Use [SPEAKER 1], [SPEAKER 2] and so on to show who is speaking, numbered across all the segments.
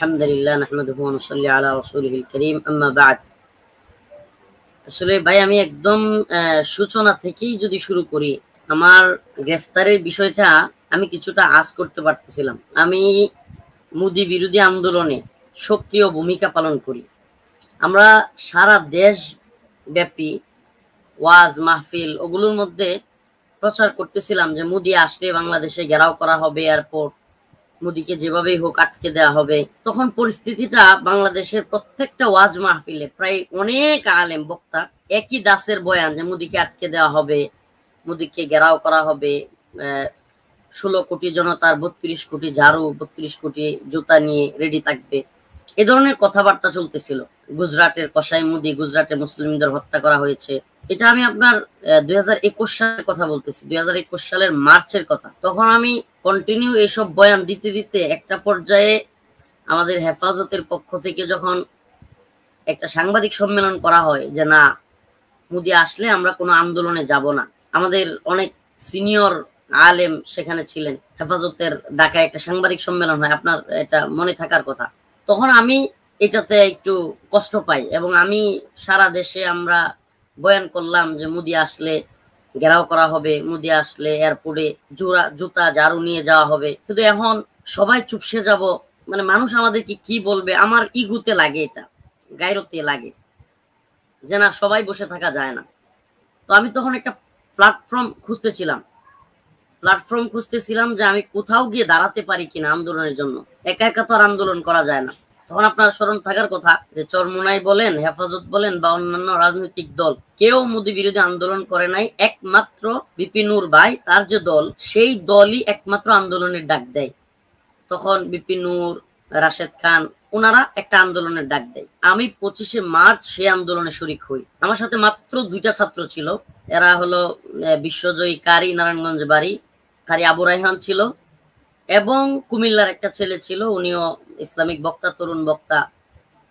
[SPEAKER 1] আলহামদুলিল্লাহ নাহমাদুহু ওয়া নুসাল্লি আলা রাসূলিহিল কারীম আম্মা বা'দ। আসলে ভাই আমি একদম সূচনা থেকেই যদি শুরু করি, আমার গ্রেফতারের বিষয়টা আমি কিছুটা আঁচ করতে পারতেছিলাম। আমি মোদি বিরোধী আন্দোলনে সক্রিয় ভূমিকা পালন করি। আমরা সারা দেশ ব্যাপী ওয়াজ মাহফিল ওগুলোর মধ্যে প্রচার করতেছিলাম যে মোদি আসলে বাংলাদেশে ঘেরাও করা হবে, এয়ারপোর্ট মোদিকে যেভাবেই হোক আটকে দেওয়া হবে। তখন পরিস্থিতিটা বাংলাদেশের প্রত্যেকটা ওয়াজ মাহফিলে প্রায় অনেক আলেম বক্তা একই দাসের বয়ান যে মোদিকে আটকে দেওয়া হবে, মোদিকে ঘেরাও করা হবে, 16 কোটি জনতার 32 কোটি ঝাড়ু 32 কোটি জুতা নিয়ে রেডি থাকবে, এ ধরনের কথাবার্তা চলতেছিল। গুজরাটের কসাই মোদি, গুজরাটে মুসলিমদের হত্যা করা হয়েছে। এটা আমি আপনার 2021 সালের কথা বলতেছি, 2021 সালের মার্চের কথা। তখন আমি কন্টিনিউ এইসব বয়ান দিতে দিতে একটা পর্যায়ে আমাদের হেফাজতের পক্ষ থেকে যখন একটা সাংবাদিক সম্মেলন করা হয় যে না, মোদি আসলে আমরা কোনো আন্দোলনে যাব না, আমাদের অনেক সিনিয়র আলেম সেখানে ছিলেন, হেফাজতের ঢাকায় একটা সাংবাদিক সম্মেলন হয়, আপনার এটা মনে থাকার কথা। তখন আমি এটাতে একটু কষ্ট পাই এবং আমি সারা দেশে আমরা বয়ান করলাম যে মোদি আসলে ঘেরাও করা হবে, মোদি আসলে এয়ারপোর্টে জুতা ঝাড়ু নিয়ে যাওয়া হবে। কিন্তু এখন সবাই চুপসে যাব, মানে মানুষ আমাদেরকে কি বলবে, আমার ইগুতে লাগে, এটা গায়রতে লাগে যে না সবাই বসে থাকা যায় না। তো আমি তখন একটা প্ল্যাটফর্ম খুঁজতেছিলাম যে আমি কোথাও গিয়ে দাঁড়াতে পারি কিনা আন্দোলনের জন্য। একা একা তো আর আন্দোলন করা যায় না। তখন আপনার স্মরণ থাকার কথা যে চরমোনাই বলেন, হেফাজত বলেন বা অন্যান্য রাজনৈতিক দল কেউ মোদি বিরোধী আন্দোলন করে নাই। একমাত্র বিপি নূর ভাই, তার যে দল, সেই দলই একমাত্র আন্দোলনের ডাক দেয়। তখন বিপি নূর, রাশেদ খান, ওনারা একটা আন্দোলনের ডাক দেয়। আমি 25শে মার্চ সেই আন্দোলনে শরিক হই। আমার সাথে মাত্র 2টা ছাত্র ছিল। এরা হলো বিশ্বজয়ী কারি, নারায়ণগঞ্জ বাড়ি, কারি আবু রায়হান ছিল, এবং কুমিল্লার একটা ছেলে ছিল, উনিও ইসলামিক বক্তা, তরুণ বক্তা,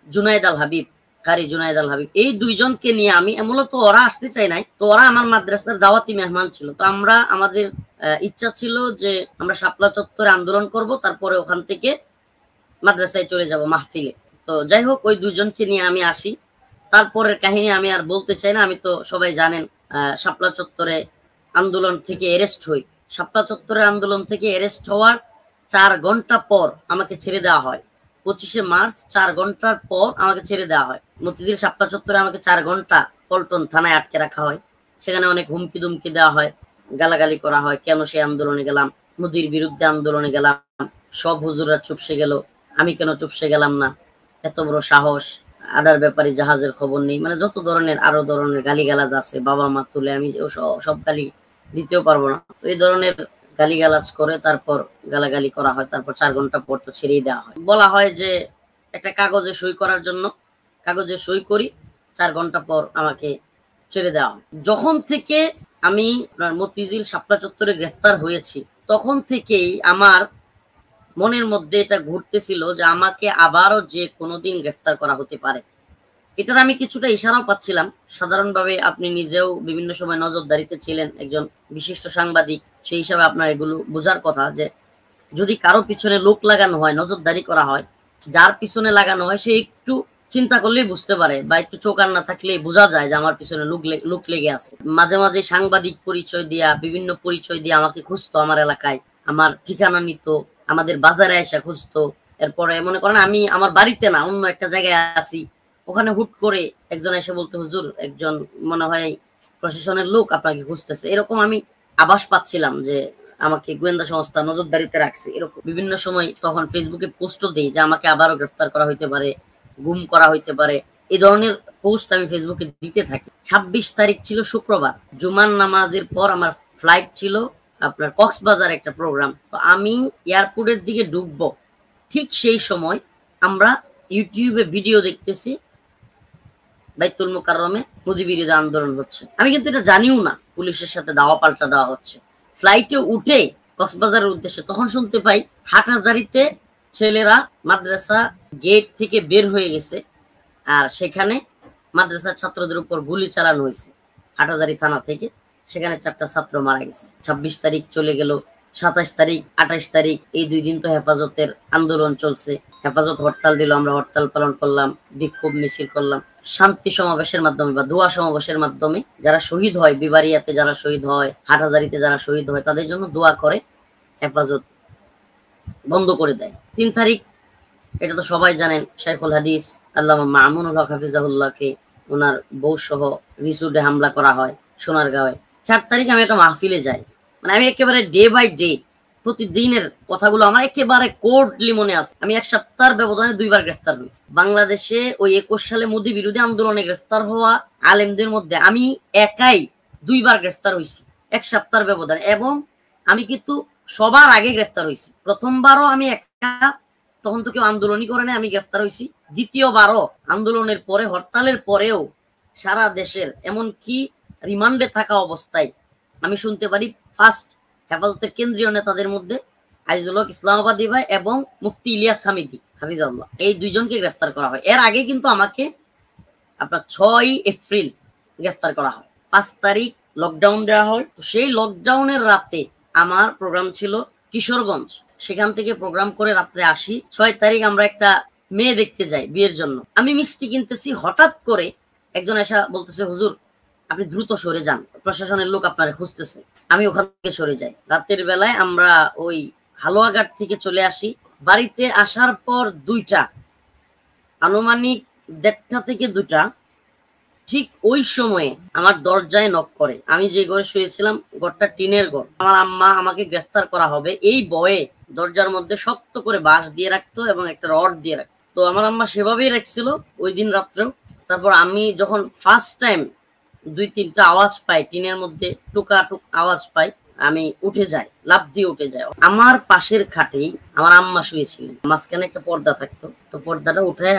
[SPEAKER 1] জুনাইদ আল হাবিব, কারি জুনাইদ আল হাবিব। এই দুইজনকে নিয়ে আমি, মূলত ওরা আসতে চাই নাই, তো ওরা আমার মাদ্রাসার দাওয়াতি মেহমান ছিল। তো আমাদের ইচ্ছা ছিল যে আমরা শাপলা চত্বরে আন্দোলন করব, তারপরে ওখান থেকে মাদ্রাসায় চলে যাব মাহফিলে। তো যাই হোক, ওই দুজনকে নিয়ে আমি আসি। তারপরের কাহিনী আমি আর বলতে চাই না, আমি তো সবাই জানেন। শাপলা চত্বরে আন্দোলন থেকে অ্যারেস্ট হই। শাপলা চত্বরের আন্দোলন থেকে অ্যারেস্ট হওয়ার 4 ঘন্টা পর আমাকে ছেড়ে দেওয়া হয়। 25শে মার্চ 4 ঘন্টার পর আমাকে ছেড়ে দেওয়া হয়। মতিঝিল শাপলা চত্বরে আমাকে 4 ঘন্টা পল্টন থানায় আটকে রাখা হয়। সেখানে অনেক হুমকি দুমকি দেওয়া হয়, গালাগালি করা হয়, কেন সেই আন্দোলনে গেলাম, মোদির বিরুদ্ধে আন্দোলনে গেলাম, সব হুজুররা চুপসে গেল, আমি কেন চুপসে গেলাম না, এত বড় সাহস, আদার ব্যাপারে জাহাজের খবর নেই, মানে যত ধরনের আরো ধরনের গালিগালাজ আছে, বাবা মা তুলে, আমি সব গালি দিতেও পারবো না। তো এই ধরনের গালিগালাজ করে তারপর গালাগালি করা হয়। তারপর 4 ঘন্টা পর তো ছেড়েই দেওয়া হয়। বলা হয় যে একটা কাগজে সই করার জন্য, কাগজে সই করি, 4 ঘন্টা পর আমাকে ছেড়ে দেওয়া হয়। যখন থেকে আমি মতিঝিল শাপলা চত্বরে গ্রেফতার হয়েছি, তখন থেকেই আমার মনের মধ্যে এটা ঘুরতেছিল যে আমাকে আবারও যে কোনোদিন গ্রেফতার করা হতে পারে। এটার আমি কিছুটা ইশারাও পাচ্ছিলাম। সাধারণভাবে আপনি নিজেও বিভিন্ন সময় নজরদারিতে ছিলেন, একজন বিশিষ্ট সাংবাদিক, সেই হিসাবে আপনার এগুলো বোঝার কথা যে যদি কারো পিছনে লোক লাগানো হয়, নজরদারি করা হয়, যার পিছনে লাগানো হয় সে একটু চিন্তা করলেই বুঝতে পারে, বা একটু চোখ আর না থাকলেই বোঝা যায় যে আমার পিছনে লোক লেগে আছে। মাঝে মাঝে সাংবাদিক পরিচয় দিয়া, বিভিন্ন পরিচয় দিয়ে আমাকে খুঁজতো, আমার এলাকায় আমার ঠিকানা নিত, আমাদের বাজারে এসে খুঁজতো। এরপরে মনে করেন আমি আমার বাড়িতে না, অন্য একটা জায়গায় আছি, ওখানে হুট করে একজন এসে বলতে, হুজুর একজন মনে হয় প্রশাসনের লোক আপনাকে খুঁজতেছে। এরকম আমি আভাস পাচ্ছিলাম যে আমাকে গোয়েন্দা সংস্থা নজরদারিতে রাখছে। এরকম বিভিন্ন সময় তখন ফেসবুকে পোস্টও দেই যে আমাকে আবারও গ্রেফতার করা হইতে পারে, গুম করা হইতে পারে, এই ধরনের পোস্ট আমি ফেসবুকে দিতে থাকি। 26 তারিখ ছিল শুক্রবার, জুমার নামাজের পর আমার ফ্লাইট ছিল আপনার কক্সবাজার একটা প্রোগ্রাম। তো আমি এয়ারপোর্টের দিকে ঢুকবো, ঠিক সেই সময় আমরা ইউটিউবে ভিডিও দেখতেছি বাইতুল মুকাররমে মোদি বিরোধী আন্দোলন হচ্ছে। আমি কিন্তু এটা জানিও না পুলিশের সাথে দাওয়া পাল্টা দেওয়া হচ্ছে। ফ্লাইটে উঠে কক্সবাজারের উদ্দেশ্যে তখন শুনতে পাই হাটহাজারিতে ছেলেরা মাদ্রাসা গেট থেকে বের হয়ে গেছে, আর সেখানে মাদ্রাসার ছাত্রদের উপর গুলি চালানো হয়েছে হাটহাজারি থানা থেকে। সেখানে 4টা ছাত্র মারা গেছে। 26 তারিখ চলে গেল, 27 তারিখ, 28 তারিখ, এই 2 দিন তো হেফাজতের আন্দোলন চলছে। হেফাজত হরতাল দিল, আমরা হরতাল পালন করলাম, বিক্ষোভ মিছিল করলাম, শান্তি সমাবেশের মাধ্যমে বা দোয়া সমাবেশের মাধ্যমে যারা শহীদ হয়, বিবারিয়াতে যারা শহীদ হয়, হাটহাজারীতে যারা শহীদ হয়, তাদের জন্য দোয়া করে হেফাজত বন্ধ করে দেয়। ৩ তারিখ, এটা তো সবাই জানেন, শাইখুল হাদিস আল্লামা মামুনুল হক হাফিজাহুল্লাহকে ওনার বউ সহ রিসোর্টে হামলা করা হয় সোনারগাঁওয়ে। ৪ তারিখ আমি একটা মাহফিলে যাই, মানে আমি একেবারে ডে বাই ডে প্রতিদিনের কথাগুলো আমার একেবারে কোডলি মনে আছে। আমি ১ সপ্তাহের ব্যবধানে ২ বার গ্রেফতার হই। বাংলাদেশে ওই ২১ সালে মোদি বিরোধী আন্দোলনে গ্রেফতার হওয়া আলেমদের মধ্যে আমি একাই ২ বার গ্রেফতার হইছি ১ সপ্তাহের ব্যবধানে, এবং আমি কিন্তু সবার আগে গ্রেফতার হইছি। প্রথমবারও আমি একা, তখন তো কেউ আন্দোলনই করে নাই, আমি গ্রেফতার হইছি। দ্বিতীয়বারও আন্দোলনের পরে, হরতালের পরেও সারা দেশের, এমনকি রিমান্ডে থাকা অবস্থায় আমি শুনতে পারি ফার্স্ট হেফাজতের কেন্দ্রীয় নেতাদের মধ্যে আজিজুল হক ইসলামাবাদী ভাই এবং মুফতি ইলিয়াস হামিদি হাফিজাল্লাহ, এই দুইজনকে গ্রেফতার করা হয়। এর আগে কিন্তু আমাকে আপনার ৬ এপ্রিল গ্রেফতার করা হয়। ৫ তারিখ লকডাউন দেওয়া হয়। তো সেই লকডাউনের রাতে আমার প্রোগ্রাম ছিল কিশোরগঞ্জ, সেখান থেকে প্রোগ্রাম করে রাত্রে আসি। ৬ তারিখ আমরা একটা মেয়ে দেখতে যাই বিয়ের জন্য। আমি মিষ্টি কিনতেছি, হঠাৎ করে একজন এসে বলতেছে, হুজুর আপনি দ্রুত সরে যান, প্রশাসনের লোক আপনারে খুঁজতেছে। আমি ওখান থেকে সরে যাই। রাতের বেলায় আমরা ওই হালুয়াঘাট থেকে চলে আসি। বাড়িতে আসার পর ২টা, আনুমানিক ১:৩০ থেকে ২টা, ঠিক ওই সময়ে আমার দরজায় নক করে। আমি যে ঘরে শুয়েছিলাম, ঘরটা টিনের ঘর। আমার আম্মা আমাকে গ্রেফতার করা হবে এই ভয়ে দরজার মধ্যে শক্ত করে বাঁশ দিয়ে রাখতো এবং একটা রড দিয়ে রাখতো। তো আমার আম্মা সেভাবেই রাখছিল ওই দিন রাত্রেও। তারপর আমি যখন ফার্স্ট টাইম ২-৩টা আওয়াজ পাই, টিনের মধ্যে টুকাটুক আওয়াজ পাই, আমি উঠে যাই, লাফ দিয়ে উঠে যাই। আমার পাশের খাটেই আমার আম্মা শুয়েছিলেন, মাঝখানে একটা পর্দা থাকতো, তো পর্দাটা উঠে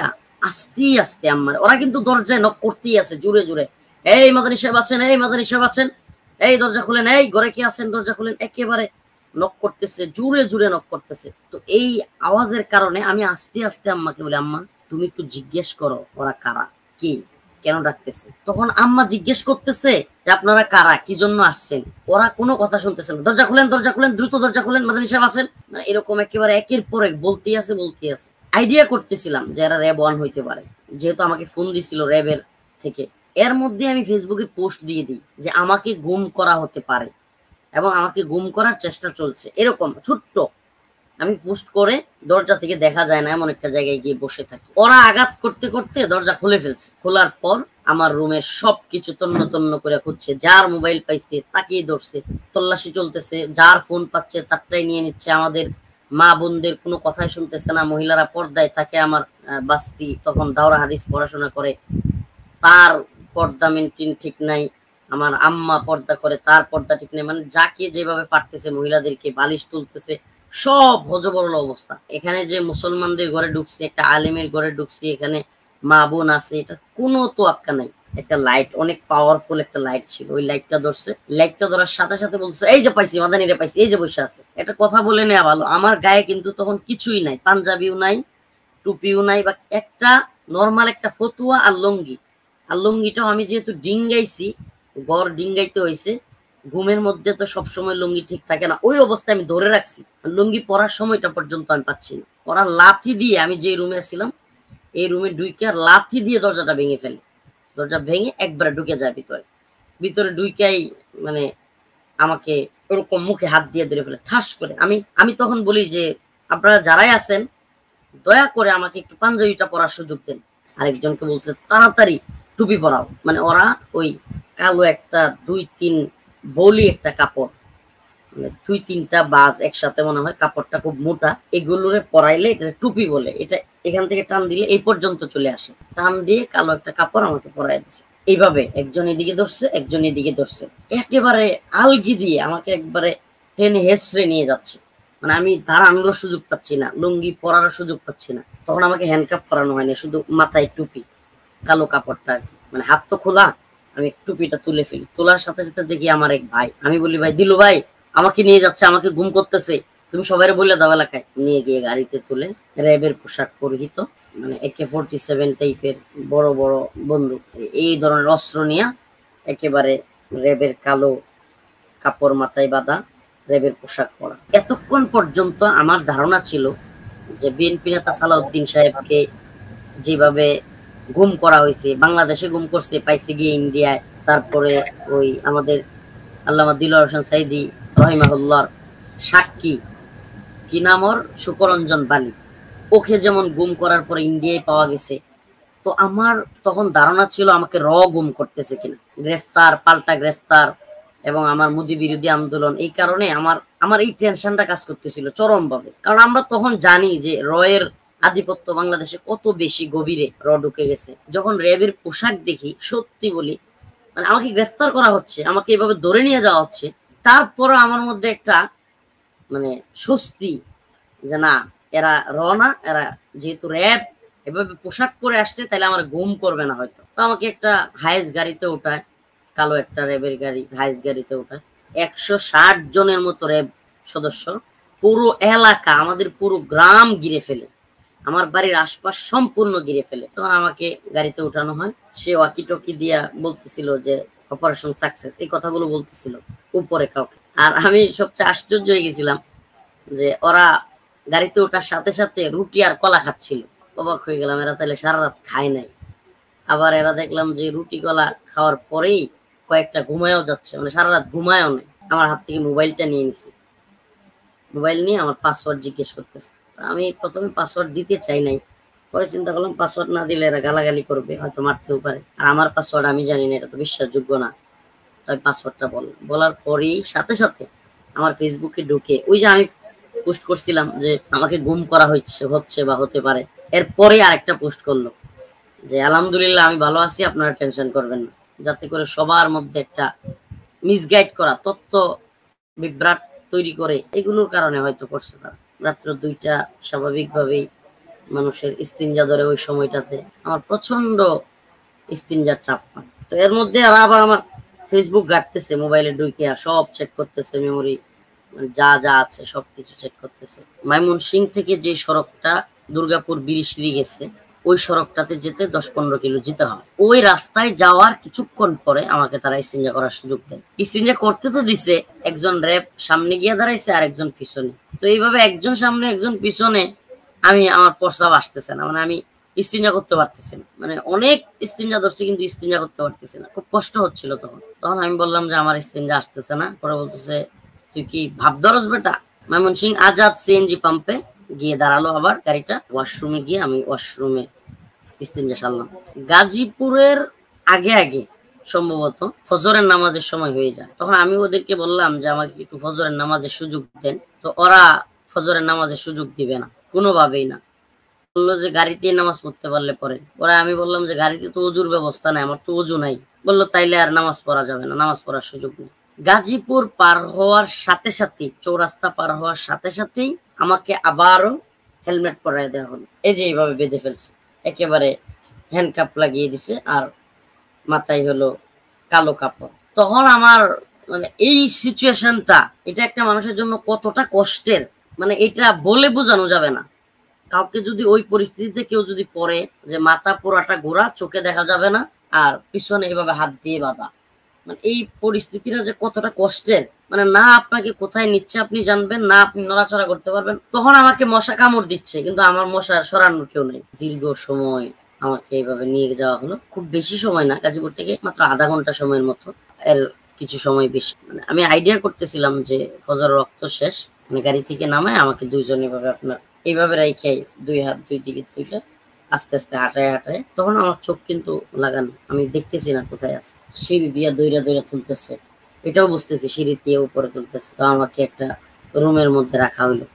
[SPEAKER 1] আস্তে আস্তে আম্মার, ওরা কিন্তু দরজায় নক করতেই আছে জোরে জোরে, এই মাদানী সাহেব আছেন, এই মাদানী সাহেব আছেন, এই দরজা খুলেন, এই ঘরে কি আছেন, দরজা খুলেন, একেবারে নক করতেছে, জোরে জোরে নক করতেছে। তো এই আওয়াজের কারণে আমি আস্তে আস্তে আম্মাকে বলি, আম্মা তুমি একটু জিজ্ঞেস করো ওরা কারা, কি, কেন ডাকতেছে। তখন আম্মা জিজ্ঞেস করতেছে যে আপনারা কারা, কি জন্য আসছেন। ওরা কোনো কথা শুনতেছে না, দরজা খুলেন, দরজা খুলেন, দ্রুত দরজা খুলেন, মাদানী সাহেব আছেন, এরকম একেবারে একের পর এক বলতেই আছে বলতেই আছে। আইডিয়া করতেছিলাম যে এরা র্যাব 1 হইতে পারে, যেহেতু আমাকে ফোন দিছিল র্যাবের থেকে। এর মধ্যে আমি ফেসবুকে পোস্ট দিয়ে দিই যে আমাকে গুম করা হতে পারে এবং আমাকে গুম করার চেষ্টা চলছে, এরকম ছোট্ট আমি পোস্ট করে দরজা থেকে দেখা যায় না এমন একটা জায়গায় গিয়ে বসে থাকি। ওরা আঘাত করতে করতে দরজা খুলে ফেলছে। খোলার পর আমার রুমের সবকিছু তন্ন তন্ন করে খুঁজছে, যার মোবাইল পাইছে তাকেই ধরছে, তল্লাশি চলতেছে, যার ফোন পাচ্ছে তারটাই নিয়ে নিচ্ছে। আমাদের মা বোনদের কোনো কথাই শুনতেছে না, মহিলারা পর্দায় থাকে। আমার বাস্তি তখন দাওরা হাদিস পড়াশোনা করে, তার পর্দা মেনটেন ঠিক নাই। আমার আম্মা পর্দা করে, তার পর্দা ঠিক নেই। মানে যাকে যেভাবে পারতেছে মহিলাদেরকে বালিশ তুলতেছে, সব হজবরল অবস্থা। এখানে যে মুসলমানদের ঘরে ঢুকছি, একটা আলেমের ঘরে ঢুকছি, এখানে মা বোন আছে, এটা কোনো তোয়াক্কা নাই। একটা লাইট, অনেক পাওয়ারফুল একটা লাইট ছিল, ওই লাইটটা ধরছে। লাইটটা ধরার সাথে সাথে বলছে, এই যে পাইছি, মাদানিরে পাইছি, এই যে বসে আছে। একটা কথা বলে নেওয়া ভালো, আমার গায়ে কিন্তু তখন কিছুই নাই, পাঞ্জাবিও নাই, টুপিও নাই, বা একটা নর্মাল একটা ফতুয়া আর লুঙ্গি। আর লুঙ্গিটাও আমি যেহেতু ডিঙ্গাইছি, গড় ডিঙ্গাইতে হয়েছে, ঘুমের মধ্যে তো সবসময় লুঙ্গি ঠিক থাকে না, ওই অবস্থায় আমি ধরে রাখছি। লুঙ্গি পরার সময়টা পর্যন্ত আমি পাচ্ছি না। ওরা লাথি দিয়ে, আমি যে রুমে ছিলাম এই রুমে ঢুকে লাথি দিয়ে দরজাটা ভেঙে ফেলে। দরজা ভেঙে একবারে ঢুকে যায় ভিতরে। ভিতরে ঢুকাই মানে আমাকে ওরকম মুখে হাত দিয়ে ধরে ফেলে ঠাস করে। আমি তখন বলি যে আপনারা যারাই আছেন দয়া করে আমাকে একটু পাঞ্জাবিটা পরার সুযোগ দেন। আরেকজনকে বলছে তাড়াতাড়ি টুপি পরাও। মানে ওরা ওই কালো একটা ২-৩ বলি একটা কাপড়, মানে ২-৩টা বাজ একসাথে মনে হয়, কাপড়টা খুব মোটা, এগুলোরে পরাইলে এটা টুপি বলে। এটা এখান থেকে টান দিলে এই পর্যন্ত চলে আসে, টান দিয়ে কালো একটা কাপড় আমাকে পরাই দিচ্ছে। এইভাবে একজন এদিকে ধরছে, একজন এদিকে ধরছে, একেবারে আলগি দিয়ে আমাকে একবারে টেনে হেসড়ে নিয়ে যাচ্ছে। মানে আমি দাঁড়ানোর সুযোগ পাচ্ছি না, লুঙ্গি পরার সুযোগ পাচ্ছি না। তখন আমাকে হ্যান্ডকাপ পরানো হয়নি, শুধু মাথায় টুপি, কালো কাপড়টা আর কি। মানে হাত তো খোলা, আমি টুপিটা তুলে ফেলি। তোলার সাথে সাথে দেখি আমার এক ভাই, আমি বলি ভাই দিলু ভাই আমাকে নিয়ে যাচ্ছে, আমাকে গুম করতেছে, তুমি সবাই বলে দাও এলাকায়। নিয়ে গিয়ে গাড়িতে তুলে র্যাবের পোশাক পরিহিত, মানে AK-47 টাইপের বড় বড় বন্দুক, এই ধরনের অস্ত্র নিয়ে একেবারে র্যাবের কালো কাপড় মাথায় বাঁধা, র্যাবের পোশাক পরা। এতক্ষণ পর্যন্ত আমার ধারণা ছিল যে বিএনপি নেতা সালাউদ্দিন সাহেবকে যেভাবে গুম করা হয়েছে, বাংলাদেশে গুম করছে, পাইছে গিয়ে ইন্ডিয়ায়। তারপরে ওই আমাদের আল্লামা দিলওয়ার হোসেন সাইদি রহিমাহুল্লাহর সাক্ষী, কি নাম ওর, সুকরঞ্জন বালি, ওকে যেমন গুম করার পরে ইন্ডিয়ায় পাওয়া গেছে। তো আমার তখন ধারণা ছিল আমাকে গুম করতেছে কিনা, গ্রেফতার পাল্টা গ্রেফতার এবং আমার মোদি বিরোধী আন্দোলন, এই কারণে আমার আমার এই টেনশনটা কাজ করতেছিল চরম ভাবে। কারণ আমরা তখন জানি যে এর আধিপত্য বাংলাদেশে কত বেশি গভীরে ঢুকে গেছে। যখন র্যাবের পোশাক দেখি, সত্যি বলি, মানে আমাকে গ্রেফতার করা হচ্ছে, আমাকে এভাবে ধরে নিয়ে যাওয়া হচ্ছে, তারপরে আমার মধ্যে একটা মানে স্বস্তি যে না, এরা না, এরা যেহেতু র্যাব এভাবে পোশাক পরে আসছে, তাহলে আমার গুম করবে না হয়তো। তো আমাকে একটা হাইস গাড়িতে উঠায়, কালো একটা র্যাবের গাড়ি, হাইস গাড়িতে উঠায়। 160 জনের মতো র্যাব সদস্য, পুরো এলাকা, আমাদের পুরো গ্রাম ঘিরে ফেলে, আমার বাড়ির আশপাশ সম্পূর্ণ ঘিরে ফেলে। তখন আমাকে গাড়িতে উঠানো হয়। সে ওয়াকি টকি দিয়া বলতেছিল যে অপারেশন সাকসেস, এই কথাগুলো বলতেছিল উপরে কাউকে। আর আমি সবচেয়ে আশ্চর্য হয়ে গেছিলাম যে ওরা গাড়িতে ওঠার সাথে সাথে রুটি আর কলা খাচ্ছিল। অবাক হয়ে গেলাম, এরা তাহলে সারা রাত খায় নাই। আবার এরা দেখলাম যে রুটি কলা খাওয়ার পরেই কয়েকটা ঘুমায়ও যাচ্ছে, মানে সারা রাত ঘুমায়ও নেই। আমার হাত থেকে মোবাইলটা নিয়ে নিছে, মোবাইল নিয়ে আমার পাসওয়ার্ড জিজ্ঞেস করতেছে। আমি প্রথমে পাসওয়ার্ড দিতে চাই নাই, পরে চিন্তা করলাম পাসওয়ার্ড না দিলে এরা গালাগালি করবে, হয়তো মারতেও পারে, আর আমার পাসওয়ার্ড আমি জানি না, এটা তো বিশ্বাসযোগ্য না। তাই পাসওয়ার্ডটা বলার পরেই সাথে সাথে আমার ফেসবুকে ঢুকে, ওই যে আমি পোস্ট করছিলাম যে আমাকে গুম করা হচ্ছে বা হতে পারে, এরপরে আরেকটা পোস্ট করলো যে আলহামদুলিল্লাহ আমি ভালো আছি, আপনারা টেনশন করবেন না, যাতে করে সবার মধ্যে একটা মিসগাইড করা, তথ্য বিভ্রাট তৈরি করে, এগুলোর কারণে হয়তো করছে তারা। রাত্র 2টা, স্বাভাবিকভাবেই মানুষের ইস্তিনজা ধরে ওই সময়টাতে, আমার প্রচন্ড ইস্তিনজার চাপ পায়। তো এর মধ্যে আবার আমার ফেসবুক ঘাটতেছে, মোবাইলে ঢুকে সব চেক করতেছে, মেমোরি যা যা আছে সবকিছু চেক করতেছে। ময়মনসিংহ থেকে যে সড়কটা দুর্গাপুর বিরিশিরি গেছে, ওই সড়কটাতে যেতে 10-15 কিলো যেতে হয়। ওই রাস্তায় যাওয়ার কিছুক্ষণ পরে আমাকে তারা ইস্তিনজা করার সুযোগ দেয়। ইস্তিনজা করতে তো দিছে, একজন র্যাব সামনে গিয়ে দাঁড়াইছে আর একজন পিছনে। তো এইভাবে একজন সামনে একজন পিছনে, আমি আমার প্রস্রাব আসতেছে না, মানে আমি ইস্তিনজা করতে পারতেছি না, মানে অনেক ইস্তিনজা ধরছি কিন্তু ইস্তিনজা করতে পারতেছি না, খুব কষ্ট হচ্ছিল তখন। তখন আমি বললাম যে আমার ইস্তিনজা আসতেছে না। পরে বলতেছে তুই কি ভাব ধরস বেটা। ময়মনসিংহ আজাদ সিএনজি পাম্পে গিয়ে দাঁড়ালো আবার গাড়িটা, ওয়াশরুমে গিয়ে আমি ওয়াশরুমে ইস্তিনজা সারলাম। গাজীপুরের আগে আগে সম্ভবত ফজরের নামাজের সময় হয়ে যায়। তখন আমি ওদেরকে বললাম যে আমাকে একটু ফজরের নামাজের সুযোগ দেন। তো ওরা ফজরের নামাজের সুযোগ দিবে না, কোনোভাবেই না। বললো যে গাড়িতে নামাজ পড়তে পারলে পরে। পরে আমি বললাম যে গাড়িতে তো ওজুর ব্যবস্থা নাই, আমার তো ওজু নাই। বললো তাইলে আর নামাজ পড়া যাবে না, নামাজ পড়ার সুযোগ নেই। গাজীপুর পার হওয়ার সাথে সাথে, চৌরাস্তা পার হওয়ার সাথে সাথেই আমাকে আবারও হেলমেট পরাই দেওয়া হলো। এই যে এইভাবে বেঁধে ফেলছে, একেবারে হ্যান্ডকাপ লাগিয়ে দিছে, আর মাথায় হলো কালো কাপড়। তখন আমার মানে এই সিচুয়েশনটা, এটা একটা মানুষের জন্য কতটা কষ্টের, মানে এটা বলে বোঝানো যাবে না। কাউকে যদি ওই পরিস্থিতিতে কেউ যদি পড়ে, যে মাথা পুরাটা ঘোরা, চোখে দেখা যাবে না, আর পিছনে এইভাবে হাত দিয়ে বাঁধা, মানে এই পরিস্থিতিটা যে কতটা কষ্টের, মানে না আপনাকে কোথায় নিচ্ছে আপনি জানবেন না, আপনি নড়াচড়া করতে পারবেন। তখন আমাকে মশা কামড় দিচ্ছে, কিন্তু আমার মশা সরানোর কেউ নেই। দীর্ঘ সময় আমাকে এইভাবে নিয়ে যাওয়া হলো, খুব বেশি সময় না, গাজীপুর থেকে মাত্র আধা ঘন্টা সময়ের মতো, এর কিছু সময় বেশি। মানে আমি আইডিয়া করতেছিলাম যে ফজর রক্ত শেষ, মানে গাড়ি থেকে নামায় আমাকে দুইজন এভাবে আপনার এইভাবে রাইখে 2 হাত 2 দিকে তুলে আস্তে আস্তে হাঁটায় হাঁটায়, তখন আমার চোখ কিন্তু লাগানো, আমি দেখতেছি না কোথায় আছে। সিঁড়ি দিয়ে দইরা দইরা তুলতেছে, এটাও বুঝতেছি সিঁড়ি দিয়ে উপরে তুলতেছে। তো আমাকে একটা রুমের মধ্যে রাখা হইলো,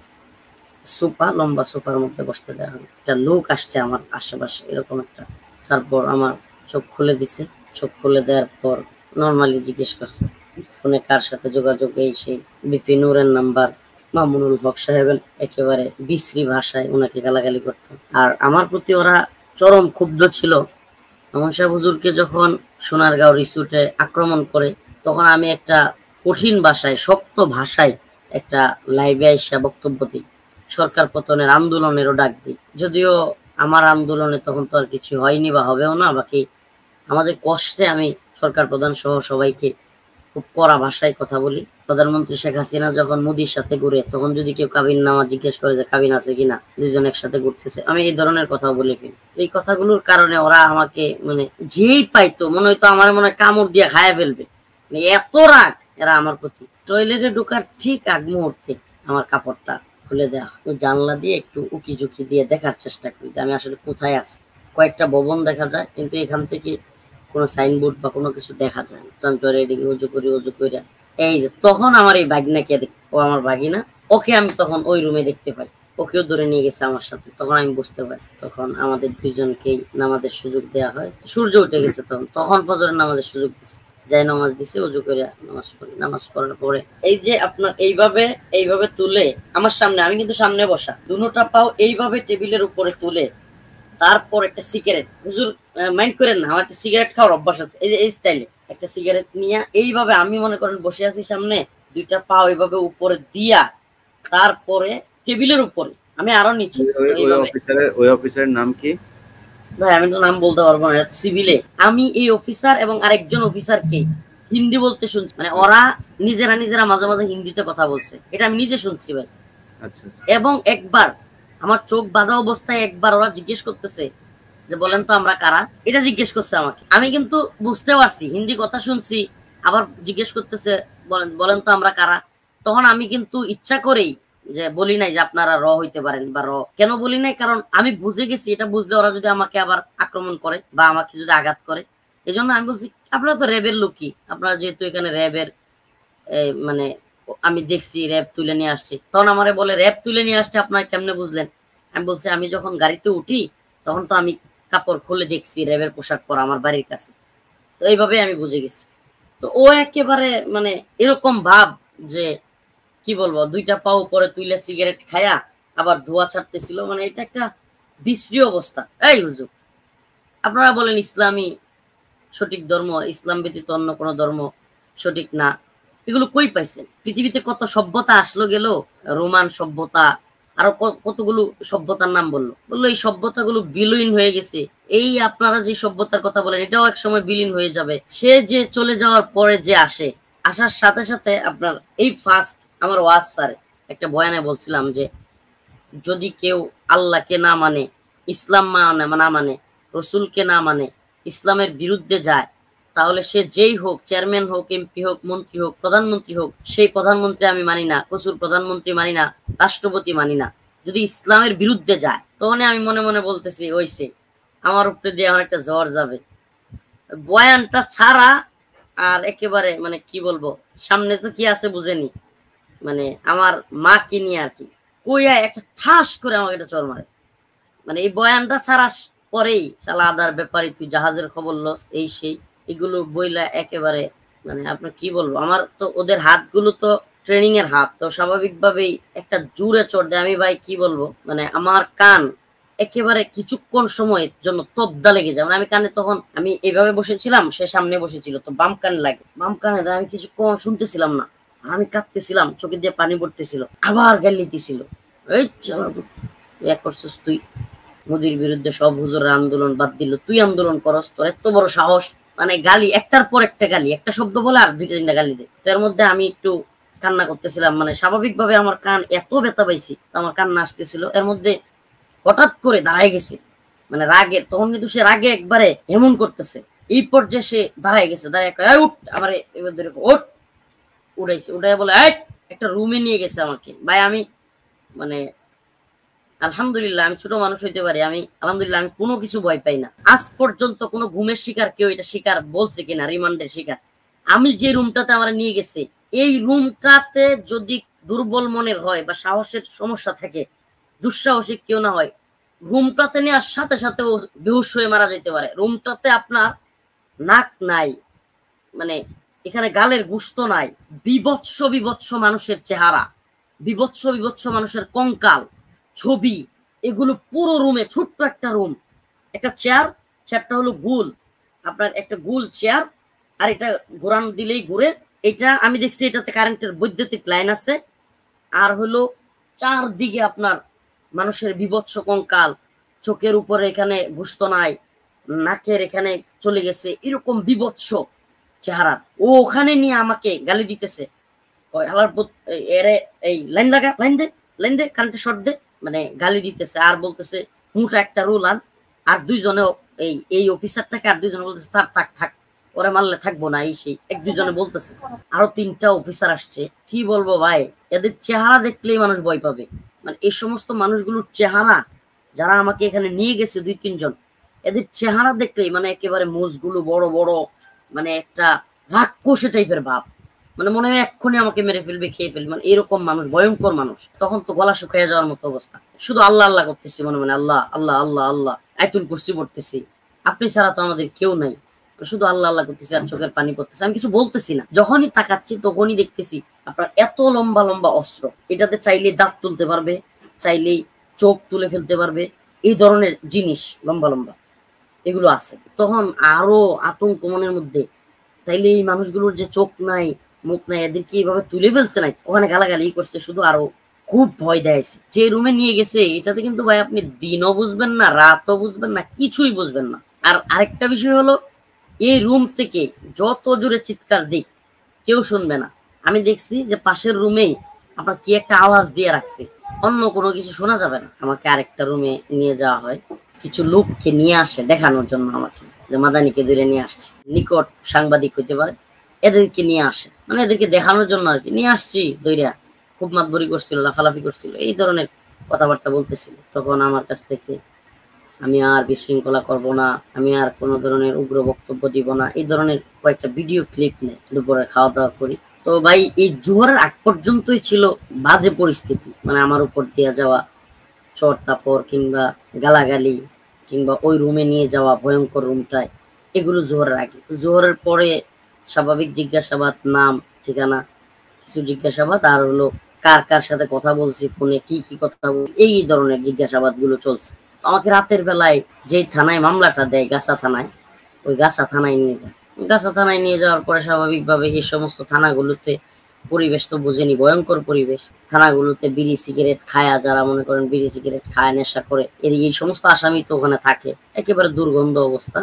[SPEAKER 1] সোফা, লম্বা সোফার মধ্যে বসতে দেওয়া হলো। একটা লোক আসছে আমার আশেপাশে, এরকম একটা। তারপর আমার চোখ খুলে দিছে, চোখ খুলে দেওয়ার পর নর্মালি জিজ্ঞেস করছে ফোনে কার সাথে যোগাযোগ, এই সেই। বিপি নূরের নাম্বার, মামুনুল হক সাহেবের, একেবারে বিশ্রী ভাষায় ওনাকে গালাগালি করত। আর আমার প্রতি ওরা চরম ক্ষুব্ধ ছিল। মামুন সাহেব হুজুরকে যখন সোনারগাঁও রিসোর্টে আক্রমণ করে, তখন আমি একটা কঠিন ভাষায়, শক্ত ভাষায় একটা লাইভে আইসা বক্তব্য দিই, সরকার পতনের আন্দোলনেরও ডাক দিই। যদিও আমার আন্দোলনে তখন তো আর কিছু হয়নি বা হবেও না, বাকি আমাদের কষ্টে আমি সরকার প্রধান সহ সবাইকে খুব কড়া ভাষায় কথা বলি। প্রধানমন্ত্রী শেখ হাসিনা যখন মোদির সাথে ঘুরে, তখন যদি কেউ কাবিন নামা জিজ্ঞেস করে যে কাবিন আছে কিনা, দুজন একসাথে ঘুরতেছে, আমি এই ধরনের কথা বলে ফেলি। এই কথাগুলোর কারণে ওরা আমাকে মানে যেই পাইতো মনে হইতো আমার মনে হয় কামড় দিয়ে খায়া ফেলবে, এত রাগ এরা আমার প্রতি। টয়লেটে ঢোকার ঠিক আগ মুহূর্তে আমার কাপড়টা খুলে দেওয়া হয়, জানলা দিয়ে একটু উকি ঝুঁকি দিয়ে দেখার চেষ্টা করি যে আমি আসলে কোথায় আছি। কয়েকটা ভবন দেখা যায়, কিন্তু এখান থেকে কোনো সাইনবোর্ড বা কোনো কিছু দেখা যায় না। আমি টয়লেটে গিয়ে উজু করি, উজু করে এই যে তখন আমার এই ভাগিনাকে দেখি, ও আমার ভাগিনা, ওকে আমি তখন ওই রুমে দেখতে পাই, ওকেও ধরে নিয়ে গেছে আমার সাথে। তখন আমি বুঝতে পারি, তখন আমাদের দুইজনকেই নামাজের সুযোগ দেওয়া হয়। সূর্য উঠে গেছে, তখন তখন ফজরের নামাজের সুযোগ দিচ্ছে, যাই নামাজ দিছে, উজু করে নামাজ পড়ি। নামাজ পড়ার পরে এই যে আপনার এইভাবে তুলে আমার সামনে, আমি কিন্তু সামনে বসা, দুটা পাও এইভাবে টেবিলের উপরে তুলে তারপর একটা সিগারেট, হুজুর মাইন্ড করেন না, আমার একটা সিগারেট খাওয়ার অভ্যাস আছে, এই যে এই স্টাইলে একটা সিগারেট নিয়ে এইভাবে আমি মনে করেন বসে আছি সামনে, দুইটা পা এইভাবে উপরে দিয়া তারপরে টেবিলের উপরে আমি আরো নিচে।
[SPEAKER 2] ওই অফিসারের নাম কি
[SPEAKER 1] ভাই? আমি তো নাম বলতে পারবো না, সিভিলে। আমি এই অফিসার এবং আরেকজন অফিসারকে হিন্দি বলতে শুনছি, মানে ওরা নিজেরা মাঝে মাঝে হিন্দিতে কথা বলছে, এটা আমি নিজে শুনছি ভাই।
[SPEAKER 2] আচ্ছা।
[SPEAKER 1] এবং একবার আমার চোখ বাঁধা অবস্থায় একবার ওরা জিজ্ঞেস করতেছে যে বলেন তো আমরা কারা, এটা জিজ্ঞেস করছে আমাকে। আমি কিন্তু বুঝতে পারছি, হিন্দি কথা শুনছি, আবার জিজ্ঞেস করতেছে বলেন তো আমরা কারা। তখন আমি কিন্তু ইচ্ছা করেই যে বলি নাই যে আপনারা র হইতে পারেন বা র। কেন বলি নাই? কারণ আমি বুঝে গেছি এটা বুঝলে ওরা যদি আমাকে আবার আক্রমণ করে বা আমাকে যদি আঘাত করে, এই জন্য আমি বলছি আপনারা তো র্যাবের লোকই, আপনারা যেহেতু এখানে র্যাবের মানে আমি দেখছি র্যাব তুলে নিয়ে আসছে। তখন আমারে বলে র্যাব তুলে নিয়ে আসছে, আপনারা কেমনে বুঝলেন? আমি বলছি আমি যখন গাড়িতে উঠি তখন তো আমি কাপড় খুলে দেখছি র্যাবের পোশাক পরা আমার বাড়ির কাছে, তো এইভাবে আমি বুঝে গেছি। তো ও একেবারে মানে এরকম ভাব যে কি বলবো, দুইটা পাও পরে তুইলে সিগারেট খায়া আবার ধোয়া ছাড়তেছিল, মানে এটা একটা বিশ্রী অবস্থা। এই হুজুর, আপনারা বলেন ইসলামী সঠিক ধর্ম, ইসলাম ব্যতীত অন্য কোনো ধর্ম সঠিক না, এগুলো কই পাইছেন? পৃথিবীতে কত সভ্যতা আসলো গেল, রোমান সভ্যতা, আরো কতগুলো সভ্যতার নাম বললো এই সভ্যতাগুলো বিলীন হয়ে গেছে। এই আপনারা যে সভ্যতার কথা বলেন এটাও এক সময় বিলীন হয়ে যাবে। সে যে চলে যাওয়ার পরে যে আসে, আসার সাথে সাথে আপনার এই ফার্স্ট আমার ওয়াজ স্যার একটা বয়ানে বলছিলাম যে যদি কেউ আল্লাহকে না মানে, ইসলাম না মানে, রসুলকে না মানে, ইসলামের বিরুদ্ধে যায়, তাহলে সে যেই হোক, চেয়ারম্যান হোক, এমপি হোক, মন্ত্রী হোক, প্রধানমন্ত্রী হোক, সেই প্রধানমন্ত্রী আমি মানি না, কসুর প্রধানমন্ত্রী মানি না, রাষ্ট্রপতি মানি না, যদি ইসলামের বিরুদ্ধে যায়। তখন আমি মনে মনে বলতেছি ওইসে আমার উপরে দিয়ে এখন একটা জ্বর যাবে। বয়ানটা ছাড়া আর একেবারে মানে কি বলবো, সামনে তো কি আছে বুঝেনি, মানে আমার মা কি নিয়ে আর কি কইয়া একটা ঠাস করে আমাকে একটা চর মারে। মানে এই বয়ানটা ছাড়া পরেই শালা আদার ব্যাপারে তুই জাহাজের খবর লস, এই সেই এগুলো বইলা একেবারে মানে আপনার কি বলবো, আমার তো ওদের হাতগুলো তো ট্রেনিং এর হাত, তো স্বাভাবিকভাবেই একটা জোরে চড় দেয়। আমি ভাই কি বলবো, মানে আমার কান একেবারে কিছুক্ষণ সময়ের জন্য তবদা লেগে যায়। মানে আমি কানে তখন আমি এইভাবে বসেছিলাম, সে সামনে বসেছিল, তো বাম কানে লাগে, বাম কানে আমি কিছুক্ষণ শুনতেছিলাম না, আমি কাঁদতেছিলাম, চোখে দিয়ে পানি পড়তেছিল, আবার গালি দিছিল, এই করছিস তুই, মোদির বিরুদ্ধে সব হুজুরের আন্দোলন বাদ দিল, তুই আন্দোলন করস, তোর এত বড় সাহস। মানে গালি একটার পর একটা গালি, একটা শব্দ বলে আর দুইটা তিনটা গালি দেয়। তার মধ্যে আমি একটু কান্না করতেছিলাম, মানে স্বাভাবিকভাবে আমার কান এত ব্যথা পাইছি, আমার কান্না আসতেছিল। এর মধ্যে হঠাৎ করে দাঁড়ায় গেছে, মানে রাগে, তখন কিন্তু সে রাগে একবারে এমন করতেছে, এই পর্যায়ে সে দাঁড়ায় গেছে, দাঁড়ায় উঠ, আমার এবার ধরে ওঠ, উঠাইছে, উঠাই বলে একটা রুমে নিয়ে গেছে আমাকে। ভাই আমি মানে আলহামদুলিল্লাহ, আমি ছোট মানুষ হইতে পারি, আমি আলহামদুলিল্লাহ আমি কোনো কিছু ভয় পাই না। আজ পর্যন্ত কোনো ঘুমের শিকার কেউ এটা শিকার বলছে কিনা, রিমান্ডের শিকার। আমি যে রুমটাতে আমার নিয়ে গেছে, এই রুমটাতে যদি দুর্বল মনের হয় বা সাহসের সমস্যা থাকে, দুঃসাহসিক কেউ না হয়, রুমটাতে নেওয়ার সাথে সাথে ও বেহুশ হয়ে মারা যেতে পারে। রুমটাতে আপনার নাক নাই, মানে এখানে গালের গুস্ত নাই, বিভৎস বিভৎস মানুষের চেহারা, বিভৎস বিভৎস মানুষের কঙ্কাল ছবি, এগুলো পুরো রুমে। ছোট্ট একটা রুম, একটা চেয়ারটা হলো গুল, আপনার একটা গুল চেয়ার, আর এটা ঘোরান দিলেই ঘুরে। এটা আমি দেখছি এটাতে কারেন্টের বৈদ্যুতিক লাইন আছে, আর হলো চারদিকে আপনার মানুষের বিভৎস কঙ্কাল, চোখের উপরে এখানে গুস্ত নাই, নাকের এখানে চলে গেছে, এরকম বিভৎস চেহারা, ও ওখানে নিয়ে আমাকে গালি দিতেছে, এরে এই লাইন লাগা, লাইন দে কারেন্টে শর্ট দে, মানে গালি দিতেছে আর বলতেছে মোটা একটা রুল আন। আর দুইজনে এই অফিসারটাকে আর দুইজনে বলতেছে স্যার থাক থাক, ওরা মারলে থাকবো না, এই সেই এক দুইজনে বলতেছে। আরো 3টা অফিসার আসছে। কি বলবো ভাই, এদের চেহারা দেখলেই মানুষ ভয় পাবে। মানে এই সমস্ত মানুষগুলোর চেহারা, যারা আমাকে এখানে নিয়ে গেছে 2-3 জন, এদের চেহারা দেখলেই মানে একেবারে মুখগুলো বড় বড়, মানে একটা রাক্ষসী টাইপের ভাব, মানে মনে হয় এক্ষুনি আমাকে মেরে ফেলবে, খেয়ে ফেলবে, মানে এরকম মানুষ, ভয়ঙ্কর মানুষ। তখন তো গলা শুকিয়ে যাওয়ার মতো অবস্থা। শুধু আল্লাহ আল্লাহ করতেছি মনে মনে, আল্লাহ আল্লাহ আল্লাহ আল্লাহ, আয়াতুল কুরসি পড়তেছি, আপনি ছাড়া তো আমাদের কেউ নাই, শুধু আল্লাহ আল্লাহ করতেছি আর চোখের পানি পড়তেছে। আমি কিছু বলতেছি না, যখনই তাকাচ্ছি তখনই দেখতেছি আপনার এত লম্বা লম্বা অস্ত্র, এটাতে চাইলে দাঁত তুলতে পারবে, চাইলেই চোখ তুলে ফেলতে পারবে, এই ধরনের জিনিস লম্বা লম্বা এগুলো আছে। তখন আরো আতঙ্ক মনের মধ্যে, তাইলে এই মানুষগুলোর যে চোখ নাই মুখ নাই, এদেরকে এইভাবে তুলে ফেলছে নাকি, ওখানে গালাগালি করছে, শুধু আরো খুব ভয় দেয়ছে। যে রুমে নিয়ে গেছে এটাতে কিন্তু ভাই আপনি দিনও বুঝবেন না, রাতও বুঝবেন না, কিছুই বুঝবেন না। আর আরেকটা বিষয় হলো, এই রুম থেকে যত জোরে চিৎকার দিক কেউ শুনবে না। আমি দেখছি যে পাশের রুমেই আপনার কি একটা আওয়াজ দিয়ে রাখছে, অন্য কোনো কিছু শোনা যাবে না। আমাকে আরেকটা রুমে নিয়ে যাওয়া হয়, কিছু লোককে নিয়ে আসে দেখানোর জন্য আমাকে, যে মাদানিকে ধরে নিয়ে আসছে, নিকট সাংবাদিক হইতে পারে, এদেরকে নিয়ে আসে, মানে এদেরকে দেখানোর জন্য আর কি নিয়ে আসছি। দইরা খুব মাতবরি করছিল, লাফালাফি করছিল, এই ধরনের কথাবার্তা বলতেছিল। তখন আমার কাছ থেকে আমি আর বিশৃঙ্খলা করব না, আমি আর কোনো ধরনের উগ্র বক্তব্য দিব না, এই ধরনের কয়েকটা ভিডিও ক্লিপ নেই, দুপুরে খাওয়া দাওয়া করি। তো ভাই এই জোহরের আগ পর্যন্তই ছিল বাজে পরিস্থিতি, মানে আমার উপর দিয়ে যাওয়া চট তাপড় কিংবা গালাগালি কিংবা ওই রুমে নিয়ে যাওয়া ভয়ঙ্কর রুমটায়, এগুলো জোহরের আগে। জোহরের পরে স্বাভাবিক জিজ্ঞাসাবাদ, নাম ঠিকানা কিছু জিজ্ঞাসাবাদ, আর হলো কার কার সাথে কথা বলছি ফোনে, কি কি কথা বলছি, এই ধরনের জিজ্ঞাসাবাদ গুলো চলছে। আমাকে রাতের বেলায় যেই থানায় মামলাটা দেয়, গাছা থানায়, ওই গাছা থানায় নিয়ে যায়। গাছা থানায় নিয়ে যাওয়ার পরে স্বাভাবিকভাবে এই সমস্ত থানাগুলোতে পরিবেশ তো বুঝেনি, ভয়ঙ্কর পরিবেশ। থানাগুলোতে বিড়ি সিগারেট খায়া, যারা মনে করেন বিড়ি সিগারেট খায়, নেশা করে, এই সমস্ত আসামি তো ওখানে থাকে, একেবারে দুর্গন্ধ অবস্থা।